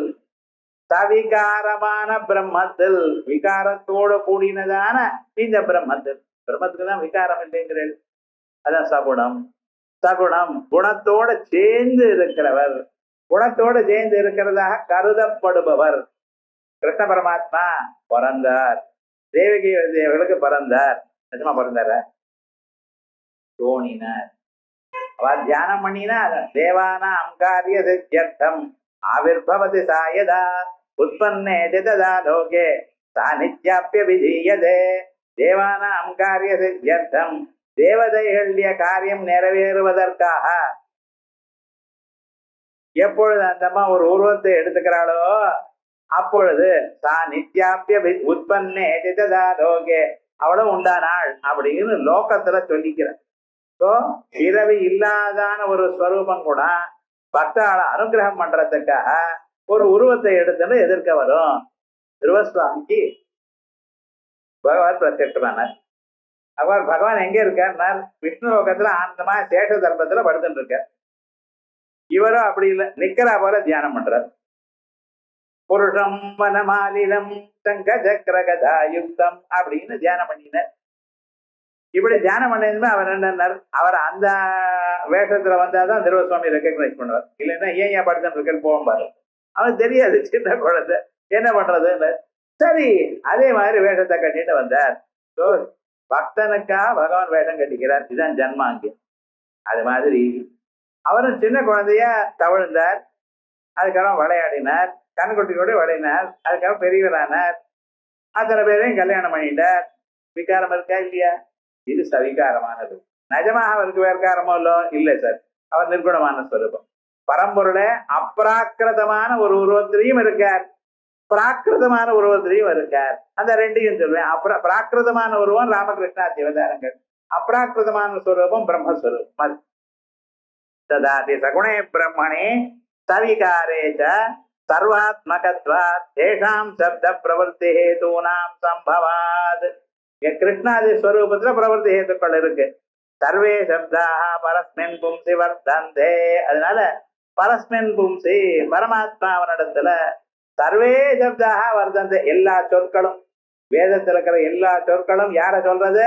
சவிகாரமான பிரம்மத்தில் விகாரத்தோடு கூடினதான இந்த பிரம்மத்தில், பிரம்மத்துக்கு தான் விகாரம் இல்லைங்கிறேன், அதான் சகுணம். சகுணம் குணத்தோடு சேர்ந்து இருக்கிறவர், குணத்தோடு சேர்ந்து இருக்கிறதாக கருதப்படுபவர். கிருஷ்ண பரமாத்மா பிறந்தார், தேவகி தேவர்களுக்கு பிறந்தார். நிஜமா பிறந்தார? தோணினார். அவ தியானம் பண்ணினா தேவானாம் காரிய சித்யர்த்தம் ஆவிர்பவதி சாயதா உற்பன்னே ததா லோகே சா நித்யாப்ய விதீயதே. தேவானாம் காரிய சித்யர்த்தம், தேவதைகளுடைய காரியம் நிறைவேறுவதற்காக எப்பொழுது அந்தம்மா ஒரு உருவத்தை எடுத்துக்கிறாளோ அப்பொழுது சா நித்யாப்ய உற்பன்னே ததா லோகே, அவளும் உண்டானாள் அப்படின்னு லோகத்துல சொல்லிக்கிற. பிறவி இல்லாதான ஒரு ஸ்வரூபம் கூட பக்தாளை அனுகிரகம் பண்றதுக்காக ஒரு உருவத்தை எடுத்துட்டு எதிர்க்க வரும். திருவசுவாமிக்கு பகவான் பிரத்யட்சமானார். அவர் பகவான் எங்க இருக்கார்? விஷ்ணு லோகத்துல ஆனந்தமா சேஷ தர்ப்பத்துல படுத்துட்டு இருக்கார். இவரும் அப்படி இல்லை, நிக்கிறா போல தியானம் பண்றார். புருஷம் வனமாலினம் சங்க சக்கர கதா யுக்தம் அப்படின்னு தியானம் பண்ணினார். இப்படி தியானம் பண்ணதுமே அவர் என்னன்னார், அவர் அந்த வேஷத்துல வந்தாதான் திருவசுவாமி ரெக்கக்னைஸ் பண்ணுவார். இல்லைன்னா ஏன் படுத்துட்டு இருக்கேன்னு போகும்பாரு. அவனுக்கு தெரியாது, சின்ன குழந்தை என்ன பண்றதுன்னு. சரி, அதே மாதிரி வேஷத்தை கட்டிட்டு வந்தார். ஸோ பக்தனுக்கா பகவான் வேஷம் கட்டிக்கிறார், இதுதான் ஜன்மாங்கியம். அது மாதிரி அவரும் சின்ன குழந்தையா தவழ்ந்தார், அதுக்கப்புறம் விளையாடினார், கண்குட்டியோட விளையினார், அதுக்கப்புறம் பெரியவரானார், அத்தனை பேரையும் கல்யாணம் பண்ணிட்டார். விகாரம் இருக்கா இல்லையா? இது சவிகாரமானது. நிஜமாக அவருக்கு வேர்காரமோ இல்லோ? இல்லை சார், அவர் நிர்குணமான ஸ்வரூபம். பரம்பொருளை அப்ராக்கிருதமான ஒரு உருவத்திலையும் இருக்கார், பிராகிருதமான உருவத்திலையும் இருக்கார். அந்த ரெண்டையும் சொல்வேன். பிராகிருதமான உருவம் ராமகிருஷ்ணா சிவதாரங்கள், அப்ராக்கிருதமான ஸ்வரூபம் பிரம்மஸ்வரூபம். ததாதி சகுணே பிரம்மணே சவிகாரேச்ச சர்வாத்மகத்வாத் தேஷாம் சப்த பிரவருத்தி ஹேதூனாம் சம்பவாத். கிருஷ்ணாதி ஸ்வரூபத்துல பிரவருத்தி ஹேத்துக்கள் இருக்கு. சர்வே சப்தாக பரஸ்மின் பும்சி வர்த்தந்தே. அதனால பரஸ்மின் பும்சி பரமாத்மாவனிடத்துல சர்வே சப்தாக வர்த்தந்தே, எல்லா சொற்களும் வேதத்துல இருக்கிற எல்லா சொற்களும் யார சொல்றது?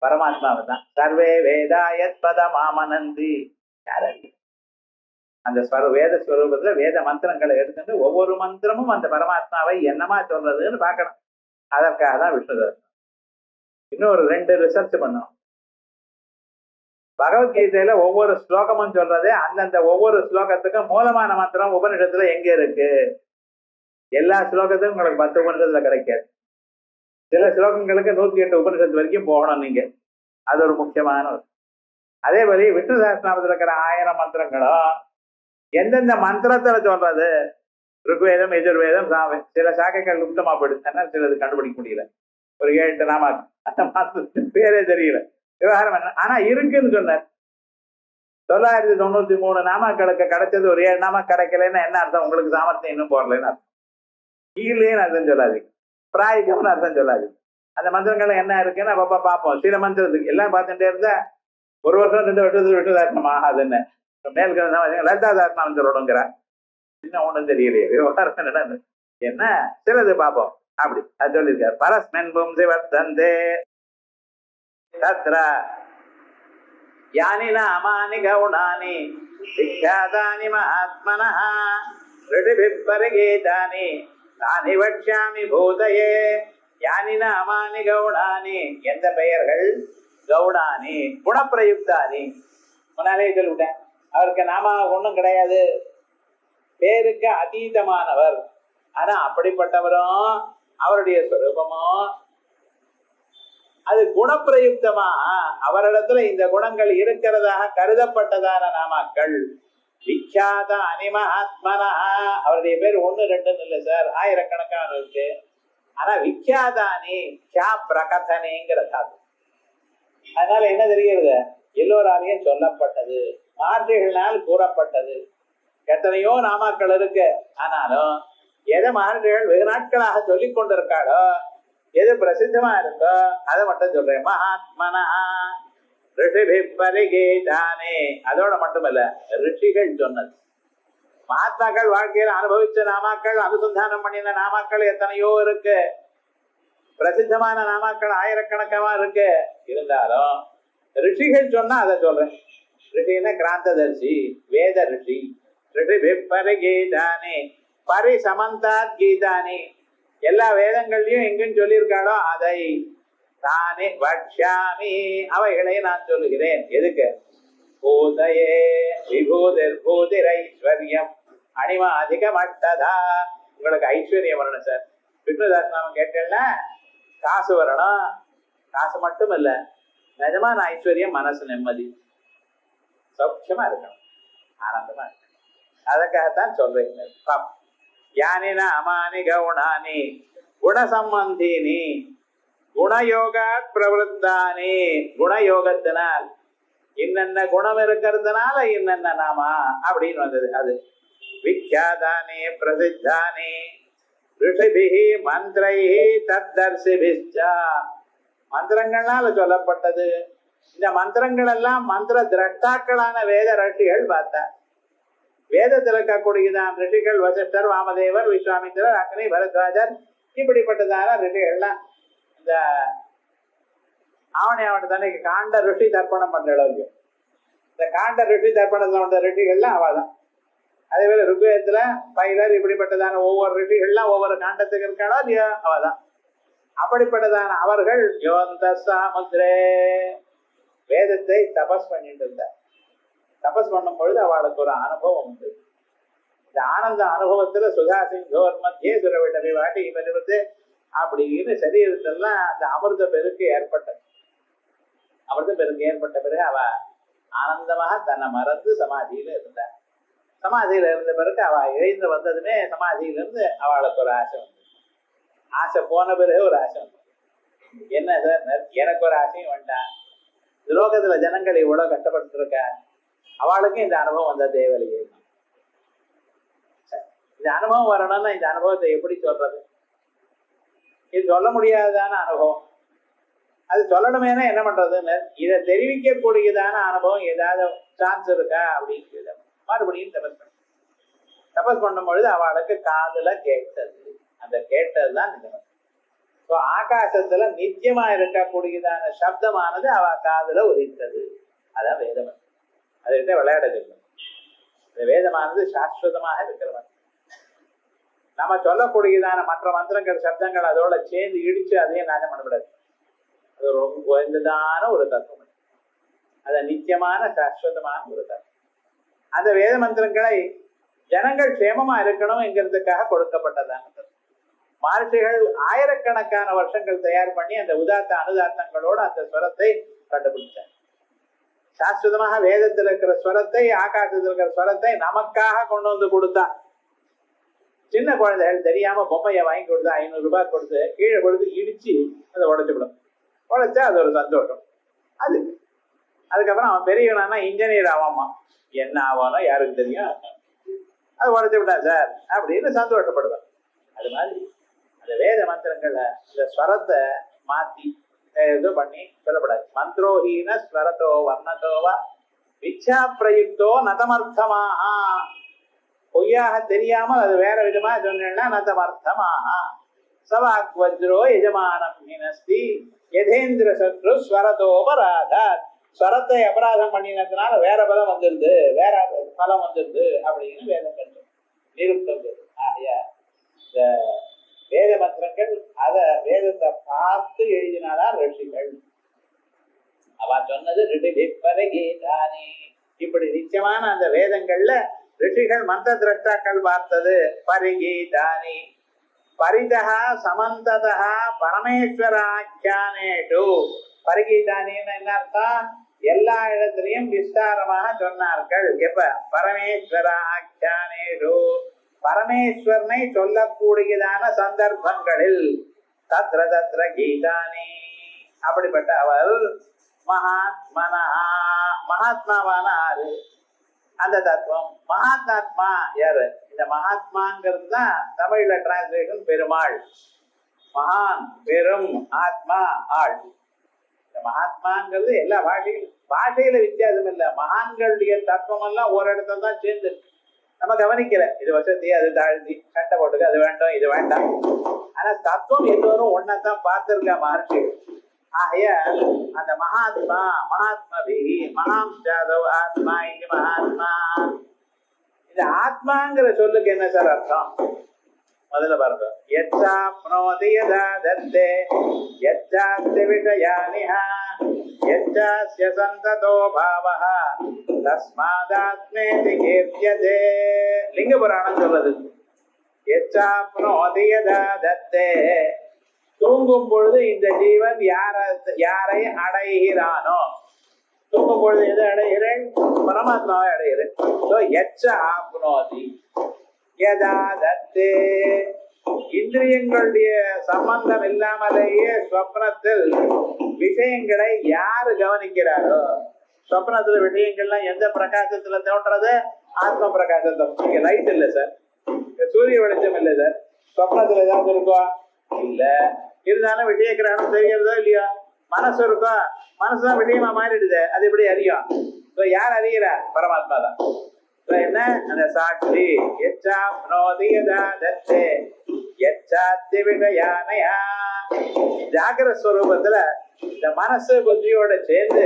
பரமாத்மாவை தான். சர்வே வேதாயத் பதமாமனந்தி. யார அந்த வேத ஸ்வரூபத்துல வேத மந்திரங்களை எடுத்துட்டு ஒவ்வொரு மந்திரமும் அந்த பரமாத்மாவை என்னமா சொல்றதுன்னு பார்க்கணும். அதற்காக தான் விஷ்ணு தர்சனம். இன்னொரு 2 ரிசர்ச் பண்ணோம். பகவத்கீதையில ஒவ்வொரு ஸ்லோகமும் சொல்றது அந்தந்த ஒவ்வொரு ஸ்லோகத்துக்கும் மூலமான மந்திரம் உபனிஷத்துல எங்க இருக்கு. எல்லா ஸ்லோகத்துக்கும் உங்களுக்கு 10 உபனிஷத்துல கிடைக்காது. சில ஸ்லோகங்களுக்கு 108 உபனிஷத்து வரைக்கும் போகணும் நீங்க. அது ஒரு முக்கியமான. அதே மாதிரி விஷ்ணு சஹஸ்ரநாமத்துல இருக்கிற 1000 மந்திரங்களும் எந்தெந்த மந்திரத்துல சொல்றது? ருக்வேதம், எஜுர்வேதம், சில சாக்கைகள் லுப்தமா போயிடுச்சு, சிலது கண்டுபிடிக்க முடியல. ஒரு 7 நாம அந்த மாதத்துக்கு பேரே தெரியல, விவகாரம் என்ன. ஆனா இருக்குன்னு சொன்னார். 993 நாமாக்களுக்கு கிடைச்சது ஒரு 7 நாமா கிடைக்கலன்னா என்ன அர்த்தம்? உங்களுக்கு சாமர்த்தியம் இன்னும் போடலன்னு அர்த்தம். இல்லைன்னு அர்த்தம் சொல்லாதீங்க, பிராயகம்னு அர்த்தம் சொல்லாதீங்க. அந்த மந்திரங்கள் என்ன இருக்குன்னு அப்பப்ப பார்ப்போம். சில மந்திரத்துக்கு எல்லாம் பார்த்துட்டே இருந்தா 1 வருஷம் 2 வருஷத்துக்கு விட்டு தாரணம் ஆகாதுன்னு மேல்கிற லலிதா தாரணம் சொல்லணுங்கிறார். இன்னும் ஒண்ணும் தெரியலையே, விவகாரம் என்னன்னு என்ன சிலது பார்ப்போம். அப்படி அது சொல்லியிருக்காரு. பரஸ்மின் பும்சி வர்த்தந்தே தத்ர யானி நாமானி கவுனானி விக்யாதானி மகாத்மனஹ ரிஷிபிப்பரிகீதானி தானி வட்சாமி பூதயே யானி நாமானி கௌடானி. எந்த பெயர்கள்? கௌடானி குணப்பிரயுக்தானி. முன்னாலே சொல்லிவிட்டேன், அவருக்கு நாம ஒண்ணும் கிடையாது, பேருக்கு அதீதமானவர். ஆனா அப்படிப்பட்டவரும் அவருடைய ஸ்வரூபமும் அது குணப்பிரயுக்தமா அவரிடத்துல இந்த குணங்கள் இருக்கிறதாக கருதப்பட்டதான நாமாக்கள். விக்யாத அனிமஹாத்மனா. அவருடைய பேர் ஒண்ணு ரெண்டுன்னு இல்லை சார், ஆயிரக்கணக்கான இருக்கு. ஆனா விக்யாதானி கியா பிரகதனேங்கிற தாத்து. அதனால என்ன தெரிகிறது? எல்லோராலையும் சொல்லப்பட்டது, மகர்ஷிகளால் கூறப்பட்டது. எத்தனையோ நாமாக்கள் இருக்கு. ஆனாலும் எதை மகர்ஷிகள் வெகு நாட்களாக சொல்லிக் கொண்டிருக்காளோ, எது பிரசித்தமா இருக்கோ அதை மட்டும் சொல்றேன். மகாத்மனா ரிஷிபிப்பரிகீதானே. அதோட மட்டுமல்ல, ரிஷிகள் சொன்னது. மகாத்மாக்கள் வாழ்க்கையில் அனுபவிச்ச நாமாக்கள், அனுசந்தானம் பண்ணின நாமாக்கள் எத்தனையோ இருக்கு. பிரசித்தமான நாமாக்கள் ஆயிரக்கணக்கமா இருக்கு. இருந்தாலும் ரிஷிகள் சொன்னா அதை சொல்றேன். ரிஷின்னா கிராந்ததர்சி, வேத ரிஷி. ரிஷிபிப்பரிகீதானே பரிசமந்தாத் கீதானி. எல்லா வேதங்கள்லயும் எங்கன்னு சொல்லியிருக்காளோ அதை தானே வட்சாமி, அவைகளை நான் சொல்லுகிறேன். எதுக்கு? பூதயே விபூதிர் பூதிர் ஐஸ்வர்யம் அனிமா அதிகமட்டதா. உங்களுக்கு ஐஸ்வர்யம் வரணும் சார். விஷ்ணுதாஸ் நாமம் கேட்டேன்னா காசு வரணும். காசு மட்டும் இல்ல, நிஜமான ஐஸ்வர்யம் மனசு நிம்மதி, சௌக்கியமா இருக்கணும், ஆனந்தமா இருக்கணும். அதற்காகத்தான் சொல்றேன். யானி நாமானி கௌணானி குணசம்பந்தினி குணயோகா பிரவருத்தானி. குணயோகத்தினால் இன்னென்ன குணம் இருக்கிறதுனால இன்னென்ன நாமா அப்படின்னு வந்தது. அது விக்யாதானி பிரசித்தானி ரிஷிபிஹி மந்திரைஹி தத்தர்சிபிச்சா. மந்திரங்களால சொல்லப்பட்டது. இந்த மந்திரங்கள் எல்லாம் மந்திர திரஷ்டாக்களான வேத ரிஷிகள் பார்த்தார். வேதத்தில் இருக்கக்கூடியதான் ரிஷிகள் வசிஷ்டர், வாமதேவர், விஸ்வாமித்திரர், அக்னி, பரத்வாஜர், இப்படிப்பட்டதான ரிஷிகள்லாம். இந்த ஆவணி தன்னைக்கு காண்ட ரிஷி தர்ப்பணம் பண்ற அளவுக்கு இந்த காண்ட ரிஷி தர்ப்பணத்துல வந்த ரிஷிகள்லாம் அவதான். அதே போல ருக்வேதத்துல பைலர், இப்படிப்பட்டதான ஒவ்வொரு ரிஷிகள்லாம் ஒவ்வொரு காண்டத்துக்கு இருக்காளோ இல்லையோ அவதான். அப்படிப்பட்டதான அவர்கள் யோந்த சாமுத்ரே வேதத்தை தபஸ் பண்ணிட்டு இருந்தார். தபஸ் பண்ணும் பொழுது அவளுக்கு ஒரு அனுபவம் உண்டு. இந்த ஆனந்த அனுபவத்துல சுதா சிங்கோர் மத்தியே சுரவிட்டவை வாட்டி வருவது அப்படின்னு சரீரத்தெல்லாம் அந்த அமிர்த பெருக்கு ஏற்பட்டது. அமிர்த பெருக்கு ஏற்பட்ட பிறகு அவ ஆனந்தமாக தன்னை மறந்து சமாதியில இருந்தார். சமாதியில இருந்த பிறகு அவ எழுந்து வந்ததுமே சமாதியிலிருந்து அவளுக்கு ஒரு ஆசை வந்து, ஆசை போன பிறகு ஒரு ஆசை வந்து, என்ன சார் எனக்கு ஒரு ஆசையும் வேண்டாம், இந்த லோகத்துல ஜனங்கள் இவ்வளவு கஷ்டப்பட்டு இருக்க, அவளுக்கும் இந்த அனுபவம் வந்த தேவையில்லையே. இந்த அனுபவம் வரணும்னா இந்த அனுபவத்தை எப்படி சொல்றது? இது சொல்ல முடியாததான அனுபவம். அது சொல்லணுமேனா என்ன பண்றதுன்னு இதை தெரிவிக்கக்கூடியதான அனுபவம் ஏதாவது சான்ஸ் இருக்கா அப்படின்னு மறுபடியும் தபஸ் பண்ணும் பொழுது அவளுக்கு காதுல கேட்டது. அந்த கேட்டதுதான் நிஜம். ஆகாசத்துல நித்தியமா இருக்கக்கூடியதான சப்தமானது அவ காதுல உதித்தது. அதான் வேதம். அதுகிட்ட விளையாடுது. இந்த வேதமானது சாஸ்வதமாக இருக்கிறவன். நம்ம சொல்லக்கூடியதான மற்ற மந்திரங்கள் சப்தங்கள் அதோட சேர்ந்து இடிச்சு அதையும் நாசம் பண்ணக்கூடாது. அது ரொம்ப உயர்ந்ததான ஒரு தத்துவம். அது நித்தியமான சாஸ்வதமான ஒரு தத்துவம். அந்த வேத மந்திரங்களை ஜனங்கள் சேமமா இருக்கணும் என்கிறதுக்காக கொடுக்கப்பட்டதான தத்துவம். மகர்ஷிகள் ஆயிரக்கணக்கான வருஷங்கள் தயார் பண்ணி அந்த உதாத்த அனுதாத்தங்களோடு அந்த ஸ்வரத்தை கண்டுபிடிச்சார். சாஸ்வதமாக வேதத்தில் இருக்கிற ஸ்வரத்தை, ஆகாசத்தில் இருக்கிற ஸ்வரத்தை நமக்காக கொண்டு வந்து கொடுத்தா. சின்ன குழந்தைகள் தெரியாம பொம்மையை வாங்கி கொடுத்து 500 ரூபாய் கொடுத்து கீழே கொடுத்து இடிச்சு அதை உடைச்சுவிடும். உடைச்சா அது ஒரு சந்தோஷம். அதுக்கப்புறம் அவன் பெரியவனா இன்ஜினியர் ஆவாமா, என்ன ஆவானோ யாருக்கு தெரியும், அது உடைச்சு விட்டா சார் அப்படின்னு சந்தோஷப்படுவான். அது மாதிரி அந்த வேத மந்திரங்களை இந்த ஸ்வரத்தை மாத்தி இது பண்ணி சொல்லப்படாது. மந்திரோஹீன ஸ்வரத்தோ வர்ணத்தோவா விச்சா பிரயுக்தோ நதமர்த்தமாக. பொய்யாக தெரியாமல் அது வேற விதமா சொன்னா நதமர்த்தமாக. சவாக் வஜ்ரோ எஜமானம் ஹினஸ்தி யதேந்திர சத்ரு ஸ்வரத்தோபராதாத். ஸ்வரத்தை அபராதம் பண்ணினதுனால வேற பலம் வந்துருது, வேற பலம் வந்துருது அப்படின்னு வேதம் நிருப்தம் சொன்னது ரிஷிபிப்பரகீதானி. இப்படி நிச்சயமான அந்த வேதங்கள்ல ரிஷிகள் மந்திர திரஷ்டாக்கள் பார்த்தது பரிகீதானி. பரிதா சமந்ததா பரமேஸ்வராக்கியானேஷு. பரிகீதானின்னு என்ன அர்த்தம்? எல்லா இடத்திலையும் விஸ்தாரமாக சொன்னார்கள். எப்ப? பரமேஸ்வராக்கியானேஷு, பரமேஸ்வரனை சொல்லக்கூடியதான சந்தர்ப்பங்களில். தத்ர தத்ர கீதானி. அப்படிப்பட்ட அவர் மகாத்மனா, மகாத்மாவான ஆறு அந்த தத்துவம். மகாத்மா யாரு? இந்த மகாத்மாங்கிறது தான் தமிழ்ல டிரான்ஸ்லேஷன் பெருமாள். மகான் பெரும், ஆத்மா ஆள். இந்த மகாத்மாங்கிறது எல்லா பாஷையில வித்தியாசம் இல்லை. மகான்களுடைய தத்துவம் எல்லாம் ஒரு இடத்துல தான் சேர்ந்து நம்ம கவனிக்கல. இது வசதி, அது தாழ்த்தி, சண்டை போட்டுக்கு, அது வேண்டாம், இது வேண்டாம். ஆனா தத்துவம் எல்லோரும் ஒன்னதான் பார்த்திருக்க மகர்ஷி. ஆகைய அந்த மகாத்மா மகாத்மபிஹி மகாம் ஜாதவ் ஆத்மா இது மகாத்மா. இந்த ஆத்மாங்கிற சொல்லுக்கு என்ன சார் அர்த்தம்? முதல்ல பாருங்க. யச்சாப்னோதி யதா தத்தே யச்சாஸ்தி விஷயானிஹா யச்சாஸ்ய சந்ததோ பாவஹ தஸ்மாதாத்மேதி கீர்த்யதே. லிங்க புராணம் சொல்றது. யச்சாப்னோதி யதா தத்தே, தூங்கும் பொழுது இந்த ஜீவன் யாரை அடைகிறானோ, தூங்கும் பொழுது எது அடைகிறேன்? பரமாத்மாவை அடைகிறேன். இந்திரியங்களுடைய சம்பந்தம் இல்லாமலேயே ஸ்வப்னத்தில் விஷயங்களை யாரு கவனிக்கிறாரோ, ஸ்வப்னத்துல விஷயங்கள்லாம் எந்த பிரகாசத்துல தோன்றது? ஆத்ம பிரகாசத்தை. இங்க லைட் இல்லை சார், சூரிய வெளிச்சம் இல்லை சார். ஸ்வப்னத்துல ஏதாவது இருக்கோ? இல்ல. இருந்தாலும் விஷய கிரகணம் செய்கிறதோ இல்லையா? மனசு இருக்கோ? மனசுதான் விஷயமா மாறிடுது. அது எப்படி அறியும்? யார் அறிகிறா? பரமாத்மா தான். என்ன? அந்த சாட்சி. ஜாகிர ஸ்வரூபத்துல இந்த மனசு புத்தியோட சேர்ந்து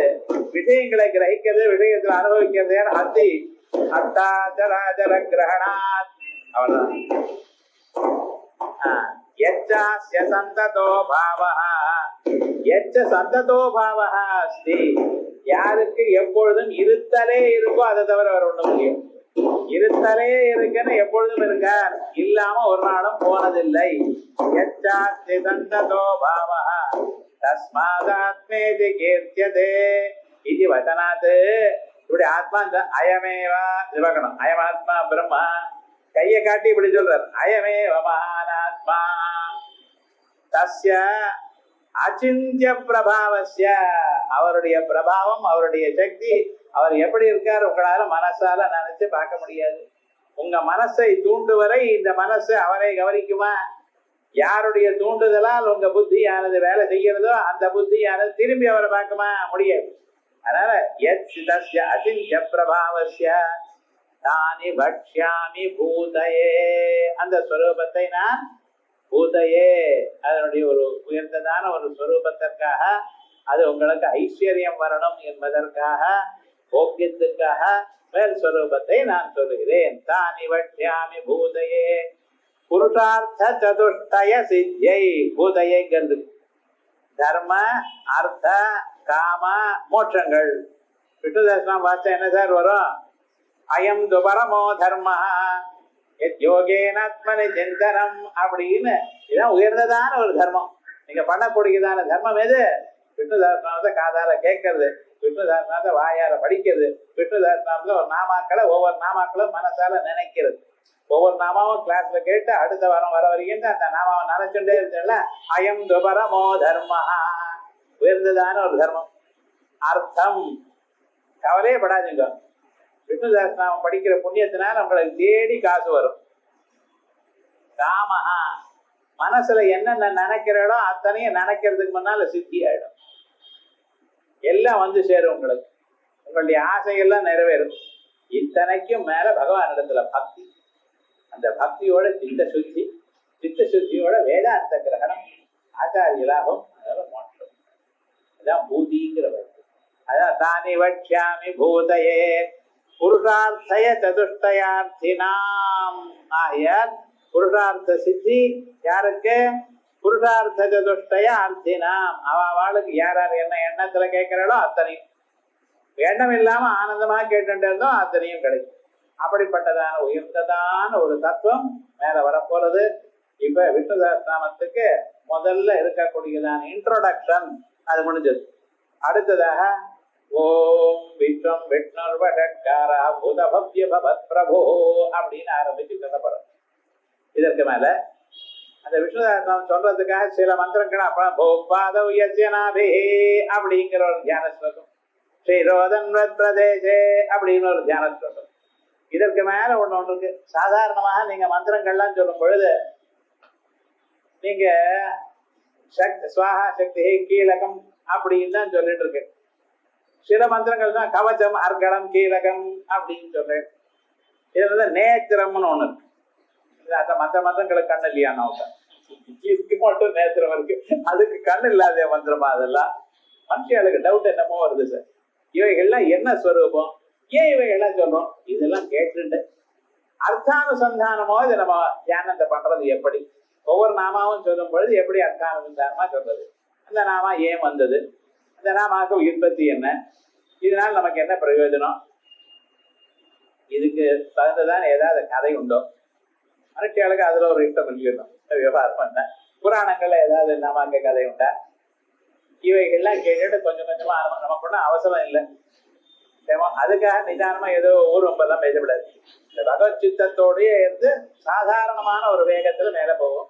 விஷயங்களை கிரகிக்கிறது, விஷயத்துல அனுபவிக்கிறது யார்? அத்தி அத்தாச்சராச்சர கிரகணாத். அவர்தான். யாருக்கு எப்பொழுதும் இருத்தலே இருக்கோ அதை தவிர வேற ஒண்ணு முடியும். இருத்தலே இருக்குன்னு எப்பொழுதும் இருக்கார், இல்லாம ஒரு நாளும் போனதில்லை. தஸ்மாதாத்மேதி கீர்த்தியதே இது வசனாத். இப்படி ஆத்மா அயமேவா பார்க்கணும். அயமாத்மா பிரம்மா. கையை காட்டி இப்படி சொல்றார். அயமேவ மகானாத்மா தஸ்ய அச்சிந்திய பிரபாவஸ்ய. அவருடைய பிரபாவம், அவருடைய சக்தி, அவர் எப்படி இருக்கார் உங்களால மனசால நினைச்சு பார்க்க முடியாது. உங்க மனசை தூண்டுவரை இந்த மனசு அவரை கவனிக்குமா? யாருடைய தூண்டுதலால் உங்க புத்தியானது வேலை செய்கிறதோ அந்த புத்தியானது திரும்பி அவரை பார்க்குமா? முடியாது. அதனால அச்சிந்திய பிரபாவஸ்ய தானி பக்ஷ்யாமி பூதயே. அந்த ஸ்வரூபத்தை நான் பூதயே, அதனுடைய ஒரு உயர்ந்ததான ஒரு ஸ்வரூபத்திற்காக, அது உங்களுக்கு ஐஸ்வர்யம் வரணும் என்பதற்காக, போக்கியத்துக்காக மேல் ஸ்வரூபத்தை நான் சொல்லுகிறேன். தானி பக்ஷ்யாமி பூதயே புருஷார்த்த சதுஷ்டய சித்தியை. பூதயைங்கிறது தர்ம அர்த்த காம மோட்சங்கள். விஷ்ணு தர்சனம் பார்த்தா என்ன சார் வரும்? அயம் துபரமோ தர்ம யோகேனாத்மனி சிந்தனம் அப்படின்னு. இதான் உயர்ந்ததான ஒரு தர்மம். நீங்க பண்ணக்கூடியதான தர்மம் எது? விஷ்ணு தர்சனத்தை காதால கேட்கறது, விஷ்ணு தர்சனத்தை வாயால படிக்கிறது, விஷ்ணு தர்சனத்துல ஒரு நாமாக்களை ஒவ்வொரு நாமாக்களும் மனசால நினைக்கிறது. ஒவ்வொரு நாமாவும் கிளாஸ்ல கேட்டு அடுத்த வாரம் வர வரைக்கும் அந்த நாமாவை நினைச்சுட்டே இருந்தேன்ல. அயம் துபரமோ தர்ம, உயர்ந்ததான ஒரு தர்மம். அர்த்தம், கவலையே படாதீங்க. விஷ்ணு சஹஸ்ரநாமம் படிக்கிற புண்ணியத்தினால உங்களுக்கு தேடி காசு வரும். காமஹா, மனசுல என்னென்ன நினைக்கிறீங்களோ அத்தனையும் நினைக்கிறதுக்கு முன்னால சித்தி ஆயிடும். எல்லாம் வந்து சேரும் உங்களுக்கு. உங்களுடைய ஆசைகள்லாம் நிறைவேறும். இத்தனைக்கும் மேல பகவான் இடத்துல பக்தி. அந்த பக்தியோட சித்த சுத்தி, சித்த சுத்தியோட வேதாந்த கிரகணம், ஆச்சாரிய லாபம், அதெல்லாம் மாற்றம். அதான் பூதிங்கிற வார்த்தை. அதான் தானி வக்ஷ்யாமி பூதயே புருஷார்த்தய சதுஷ்டயார்த்தினாம். ஆகையால் புருஷார்த்த சித்தி யாருக்கு? புருஷார்த்த சதுஷ்டய அர்த்தினாம். அவளுக்கு யார் யார் என்ன எண்ணத்துல கேட்கிறாளோ அத்தனையும். எண்ணம் இல்லாம ஆனந்தமா கேட்டுட்டு இருந்தோம், அத்தனையும் கிடைக்கும். அப்படிப்பட்டதான உயர்ந்ததான ஒரு தத்துவம் மேல வரப்போறது. இப்ப விஷ்ணு சஹஸ்ரநாமத்துக்கு முதல்ல இருக்கக்கூடியதான இன்ட்ரோடக்ஷன் அது முடிஞ்சது. அடுத்ததாக ஓம் விஸ்வம் விஷ்ணுர்வஷட்காரா பூதபவ்ய பவத் பிரபோ அப்படின்னு ஆரம்பிச்சு சொல்லப்படுறது. இதற்கு மேல அந்த விஷ்ணு சஹஸ்ரநாமம் சொல்றதுக்காக சில மந்திரங்கள் அப்புறம் போபாதவ் யஜ்யநாபே அப்படிங்கிற ஒரு தியான ஸ்லோகம், ஸ்ரீரோதன்வத் பிரதேசே அப்படின்னு ஒரு தியான ஸ்லோகம். இதற்கு மேல ஒண்ணு இருக்கு. சாதாரணமாக நீங்க மந்திரங்கள்லாம் சொல்லும் பொழுது நீங்க ஸ்வாஹா சக்தி கீழகம் அப்படின்னு தான் சொல்லிட்டு இருக்கு. சில மந்திரங்கள் தான் கவச்சம் அர்கலம் கீழகம் அப்படின்னு சொல்றேன். இதுல நேத்திரம்னு ஒண்ணு இருக்கு. அந்த மற்ற மந்திரங்களுக்கு கண்ணு இல்லையா? இதுக்கு மட்டும் நேத்திரம் இருக்கு, அதுக்கு கண்ணு இல்லாத மந்திரமா? அதெல்லாம் மனுஷங்களுக்கு டவுட் என்னமோ வருது சார். இவைகள்லாம் என்ன ஸ்வரூபம், ஏன் இவைகள்லாம் சொல்றோம்? இதெல்லாம் கேட்டுட்டு அர்த்தானுசந்தானமோ இது நம்ம தியானத்தை பண்றது எப்படி? ஒவ்வொரு நாமாவும் சொல்லும் பொழுது எப்படி அர்த்தானுசந்தானமா சொல்றது? அந்த நாமா ஏன் வந்தது, அந்த நாமாவுக்கு உற்பத்தி என்ன, இதனால நமக்கு என்ன பிரயோஜனம், இதுக்கு தகுந்ததான ஏதாவது கதை உண்டோ? மனுஷியாளுக்கு அதுல ஒரு இஷ்டம் இருக்கணும். விவகாரம் பண்ண புராணங்கள்ல ஏதாவது நாமாக்க கதை உண்டா? இவைகள்லாம் கேட்டுட்டு கொஞ்சம் கொஞ்சமா நமக்கு ஒன்றும் அவசரம் இல்லை. அதுக்காக நிதானமா ஏதோ ஊர்வம்பெல்லாம் பேசப்படாது. இந்த பகவத் சித்தத்தோடய இருந்து சாதாரணமான ஒரு வேகத்துல மேல போகும்.